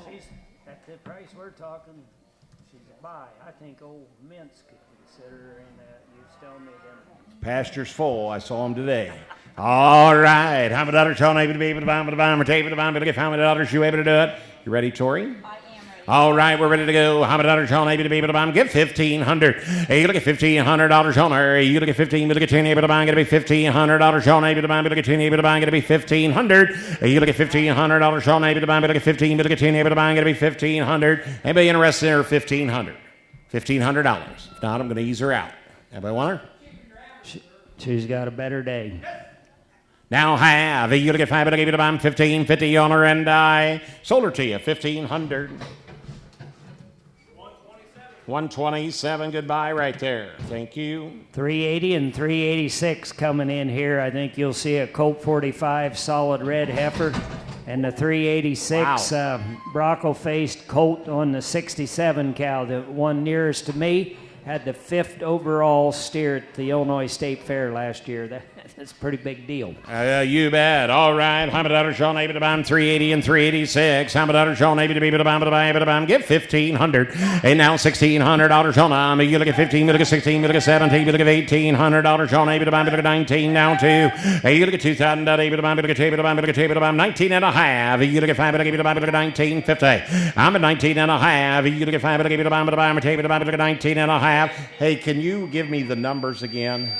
She's at the price we're talking, she's a buy. I think old Mintz could consider her in that. You was telling me them. Pasture's full. I saw him today. All right. How many dollars y'all able to be able to buy them, or able to buy them, how many dollars you able to do it? You ready, Tori? I am ready. All right, we're ready to go. How many dollars y'all able to be able to buy them? Get $1,500. Hey, you look at $1,500 on her. You look at 15, look at 10, able to buy, gonna be $1,500 y'all able to buy, look at 10, able to buy, gonna be $1,500. Hey, you look at $1,500 y'all able to buy, look at 15, look at 10, able to buy, gonna be $1,500. Anybody interested in her? $1,500. $1,500. If not, I'm gonna ease her out. Anybody want her? She's got a better day. Now have. You look at 5, but I gave you to buy them $1,550 on her, and I sold her to you $1,500. 127. Goodbye right there. Thank you. 380 and 386 coming in here. I think you'll see a Colt 45 solid red heifer and the 386 Bronco-faced Colt on the 67 cow. The one nearest to me had the 5th overall steer at the Illinois State Fair last year. That's a pretty big deal. You bet. All right. How many dollars y'all able to buy them? 380 and 386. How many dollars y'all able to be able to buy them? Get $1,500. And now $1,600 on them. You look at 15, you look at 16, you look at 17, you look at $1,800 y'all able to buy. You look at 19 now too. You look at 2,000 able to buy. You look at table to buy. You look at table to buy. 19 and a half. You look at 5 able to buy. You look at 19.50. I'm at 19 and a half. You look at 5 able to buy. I'm at table to buy. You look at 19 and a half. Hey, can you give me the numbers again?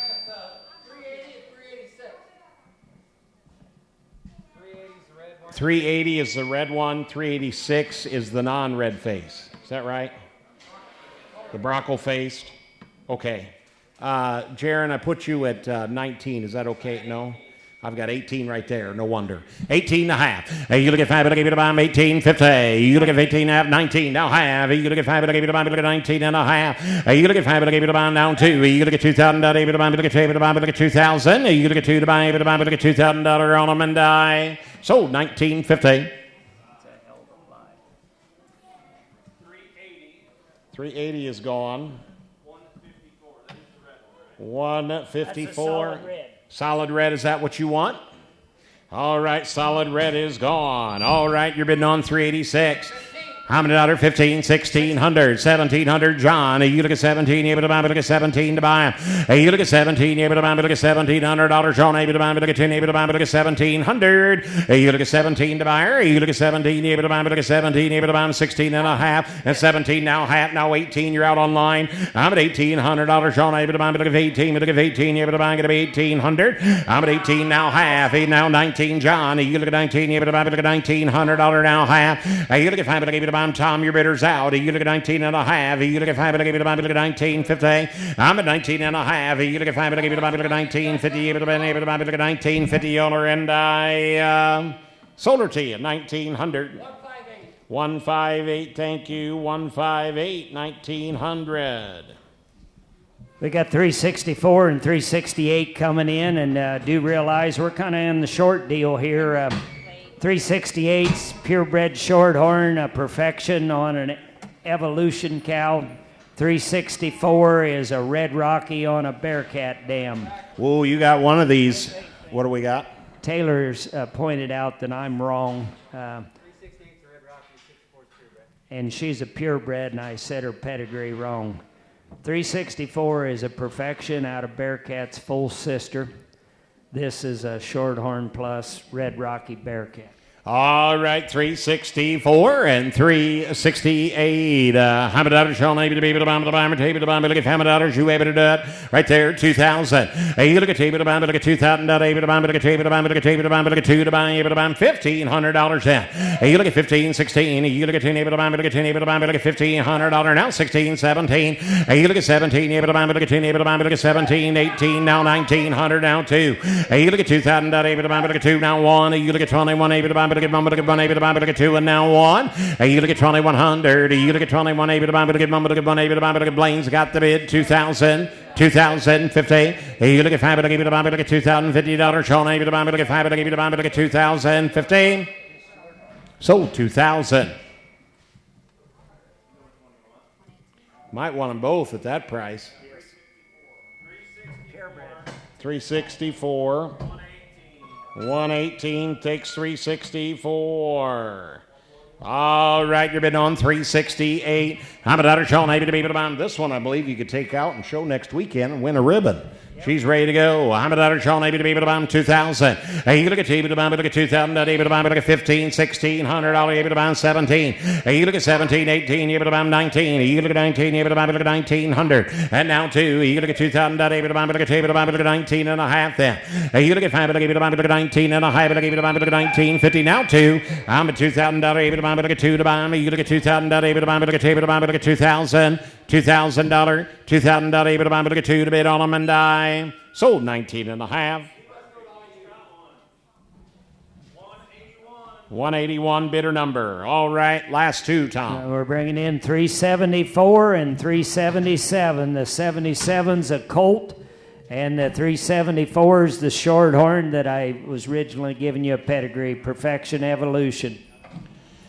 380 is the red one. 386 is the non-red face. Is that right? The Bronco-faced. Okay. Jaron, I put you at 19. Is that okay? No? I've got 18 right there. No wonder. 18 and a half. Hey, you look at 5, but I gave you to buy 18.50. You look at 18 and a half, 19. Now half. You look at 5, but I gave you to buy, look at 19 and a half. Hey, you look at 5, but I gave you to buy down 2. You look at 2,000, able to buy, look at 2, able to buy, look at 2,000. You look at 2 to buy, able to buy, look at $2,000 on them, and I sold 19.50. 380 is gone. 154. That is the red one, right? 154. That's a solid red. Solid red, is that what you want? All right, solid red is gone. All right, you're bidding on 386. How many dollars? 15, 1,600, 1,700. John, you look at 17, able to buy, look at 17 to buy. Hey, you look at 17, able to buy, look at $1,700. John, able to buy, look at 10, able to buy, look at 1,700. Hey, you look at 17 to buy. You look at 17, able to buy, look at 17, able to buy, 16 and a half, and 17 now half, now 18. You're out online. I'm at $1,800. John, able to buy, look at 18, look at 18, able to buy, going to be 1,800. I'm at 18 now half, now 19. John, you look at 19, able to buy, look at $1,900 now half. Hey, you look at 5, able to buy. Tom, your bidder's out. You look at 19 and a half. You look at 5, but I give you the buy, look at 19.50. I'm at 19 and a half. You look at 5, but I give you the buy, look at 19.50. Able to buy, look at 19.50 on her, and I Sold her to you, 1900. 158, thank you. 158, 1900. We got 364 and 368 coming in, and do realize we're kind of in the short deal here. 368's purebred shorthorn, a perfection on an evolution cow. 364 is a red Rocky on a Bearcat dam. Whoa, you got one of these. What do we got? Taylor's pointed out that I'm wrong. 368's a red Rocky, 64's purebred. And she's a purebred, and I said her pedigree wrong. 364 is a perfection out of Bearcat's full sister. This is a Shorthorn Plus Red Rocky Bearcat. All right, 364 and 368. $100, Sean, able to be able to bomb the bomber, table to bomb, look at $100, you able to do it. Right there, 2,000. You look at table to bomb, look at 2,000, able to bomb, look at table to bomb, look at table to bomb, look at 2 to bomb, able to bomb, $1,500 then. You look at 15, 16. You look at 10, able to bomb, look at 10, able to bomb, look at $1,500 now, 16, 17. You look at 17, able to bomb, look at 10, able to bomb, look at 17, 18, now 1,900, now 2. You look at 2,000, able to bomb, look at 2, now 1. You look at 21, able to bomb, look at 1, look at 1, able to bomb, look at 2, and now 1. You look at 2,100. You look at 21, able to bomb, look at 1, look at 1, able to bomb, look at Blaine's got the bid, 2,000, 2,050. You look at 5, able to bomb, look at $2,050. Sean, able to bomb, look at 5, able to bomb, look at 2,050. Sold 2,000. Might want them both at that price. 364. 118 takes 364. All right, you're bidding on 368. I'm a daughter, Sean, able to be able to buy this one. I believe you could take out and show next weekend and win a ribbon. She's ready to go. I'm a daughter, Sean, able to be able to buy 2,000. You look at able to buy, look at 2,000, able to buy, look at 15, 1,600, able to buy 17. You look at 17, 18, able to buy 19. You look at 19, able to buy, look at 1,900. And now 2. You look at 2,000, able to buy, look at 19 and a half then. You look at 5, able to buy, look at 19 and a half, able to buy, look at 1950. Now 2. I'm at $2,000, able to buy, look at 2 to buy. You look at 2,000, able to buy, look at 2,000. $2,000, able to buy, look at 2 to bid on them and die. Sold 19 and a half. 181 bidder number. All right, last 2, Tom. We're bringing in 374 and 377. The 77's a colt, and the 374 is the shorthorn that I was originally giving you a pedigree, Perfection Evolution.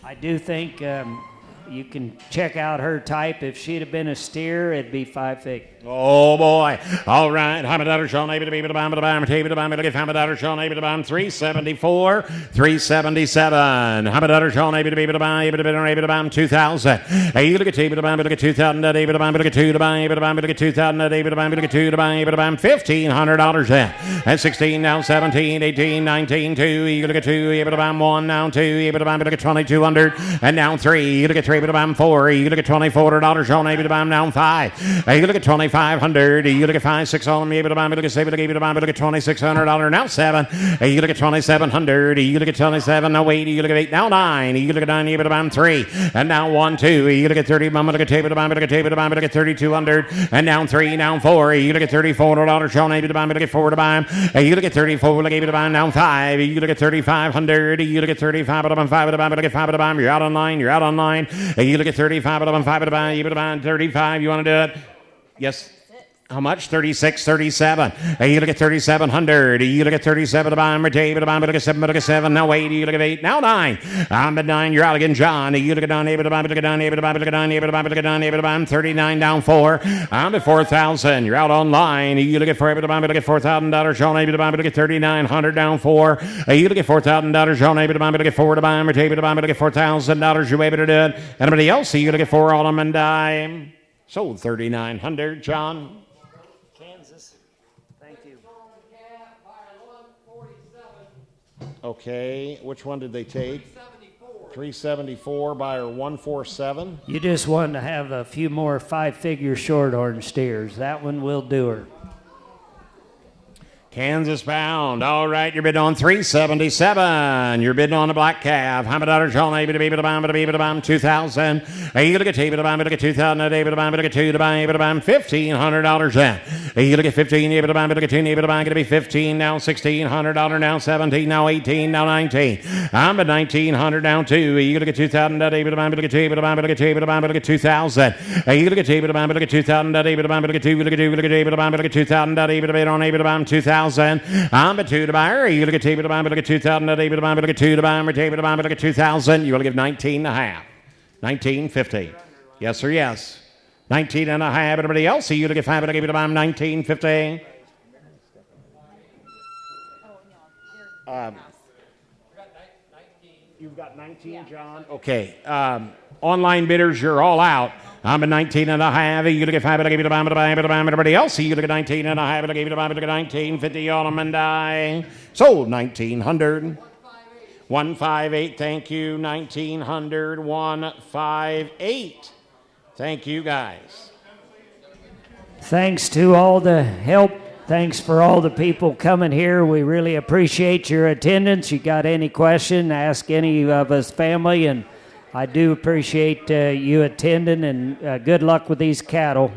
I do think you can check out her type. If she'd have been a steer, it'd be 5 figures. Oh boy. All right. $100, Sean, able to be able to buy, able to buy, able to buy, look at $100, Sean, able to buy 374, 377. $100, Sean, able to be able to buy, able to buy 2,000. You look at able to buy, look at 2,000, able to buy, look at 2 to buy, able to buy, look at 2,000, able to buy, look at 2 to buy, able to buy $1,500 then. And 16, now 17, 18, 19, 2. You look at 2, able to buy 1, now 2, able to buy, look at 2,200. And now 3. You look at 3, able to buy 4. You look at $2,400, Sean, able to buy now 5. You look at 25. 500. You look at 5, 6 on me, able to buy, look at 7, able to buy, look at $2,600 now 7. You look at 2,700. You look at 27, now 8. You look at 8, now 9. You look at 9, able to buy 3. And now 1, 2. You look at 30, mama, look at table to buy, look at table to buy, look at 3,200. And now 3, now 4. You look at $3,400, Sean, able to buy, look at 4 to buy. You look at 34, look able to buy now 5. You look at 3,500. You look at 35, able to buy 5 to buy, look at 5 to buy. You're out on 9. You're out on 9. You look at 35, able to buy 5 to buy, able to buy 35. You want to do it? Yes. How much? 36, 37. You look at 3,700. You look at 37 to buy. Able to buy. Look at 7. Look at 7. Now 8. You look at 8. Now 9. I'm at 9. You're out again, John. You look at 9. Able to buy. Look at 9. Able to buy. Look at 9. Able to buy. Look at 9. Able to buy. 39 down 4. I'm at 4,000. You're out online. You look at 4. Able to buy. Look at $4,000. Sean, able to buy. Look at 3,900 down 4. You look at $4,000. Sean, able to buy. Look at 4 to buy. Able to buy. Look at $4,000. You able to do it? Anybody else? You look at 4 on them and die. Sold 3,900, John. Okay, which one did they take? 374, buyer 147. You just wanted to have a few more 5-figure shorthorn steers. That one will do her. Kansas bound. All right, you're bidding on 377. You're bidding on a black calf. How about $100? Sean, maybe to be, but I'm 2,000. Are you gonna get 2,000? But I'm 2,000 a day, but I'm gonna get $1,500 then. Are you gonna get 15? But I'm gonna get 2, but I'm gonna be 15 now, $1,600 now, 17 now, 18 now, 19. I'm at 1,900 down 2. Are you gonna get 2,000 a day, but I'm gonna get 2, but I'm gonna get 2, but I'm gonna get 2,000. Are you gonna get 2, but I'm gonna get 2,000 a day, but I'm gonna get 2, but I'm gonna get 2,000 a day, but I'm 2,000. I'm at 2 to buy. Are you gonna get 2, but I'm gonna get 2,000 a day, but I'm gonna get 2 to buy. I'm gonna get 2,000. You wanna give 19 and a half. 19.50. Yes or yes? 19 and a half. Everybody else, are you gonna get 5 and I give it to buy 19.50? You've got 19, John? Okay. Online bidders, you're all out. I'm at 19 and a half. Are you going to get 5? I give you the bomb, everybody else. Are you going to get 19 and a half? I give you the bomb, 19.50 on them and die. Sold 1,900. 158. Thank you. 1,900. 158. Thank you, guys. Thanks to all the help. Thanks for all the people coming here. We really appreciate your attendance. You got any question, ask any of us family, and I do appreciate you attending, and good luck with these cattle.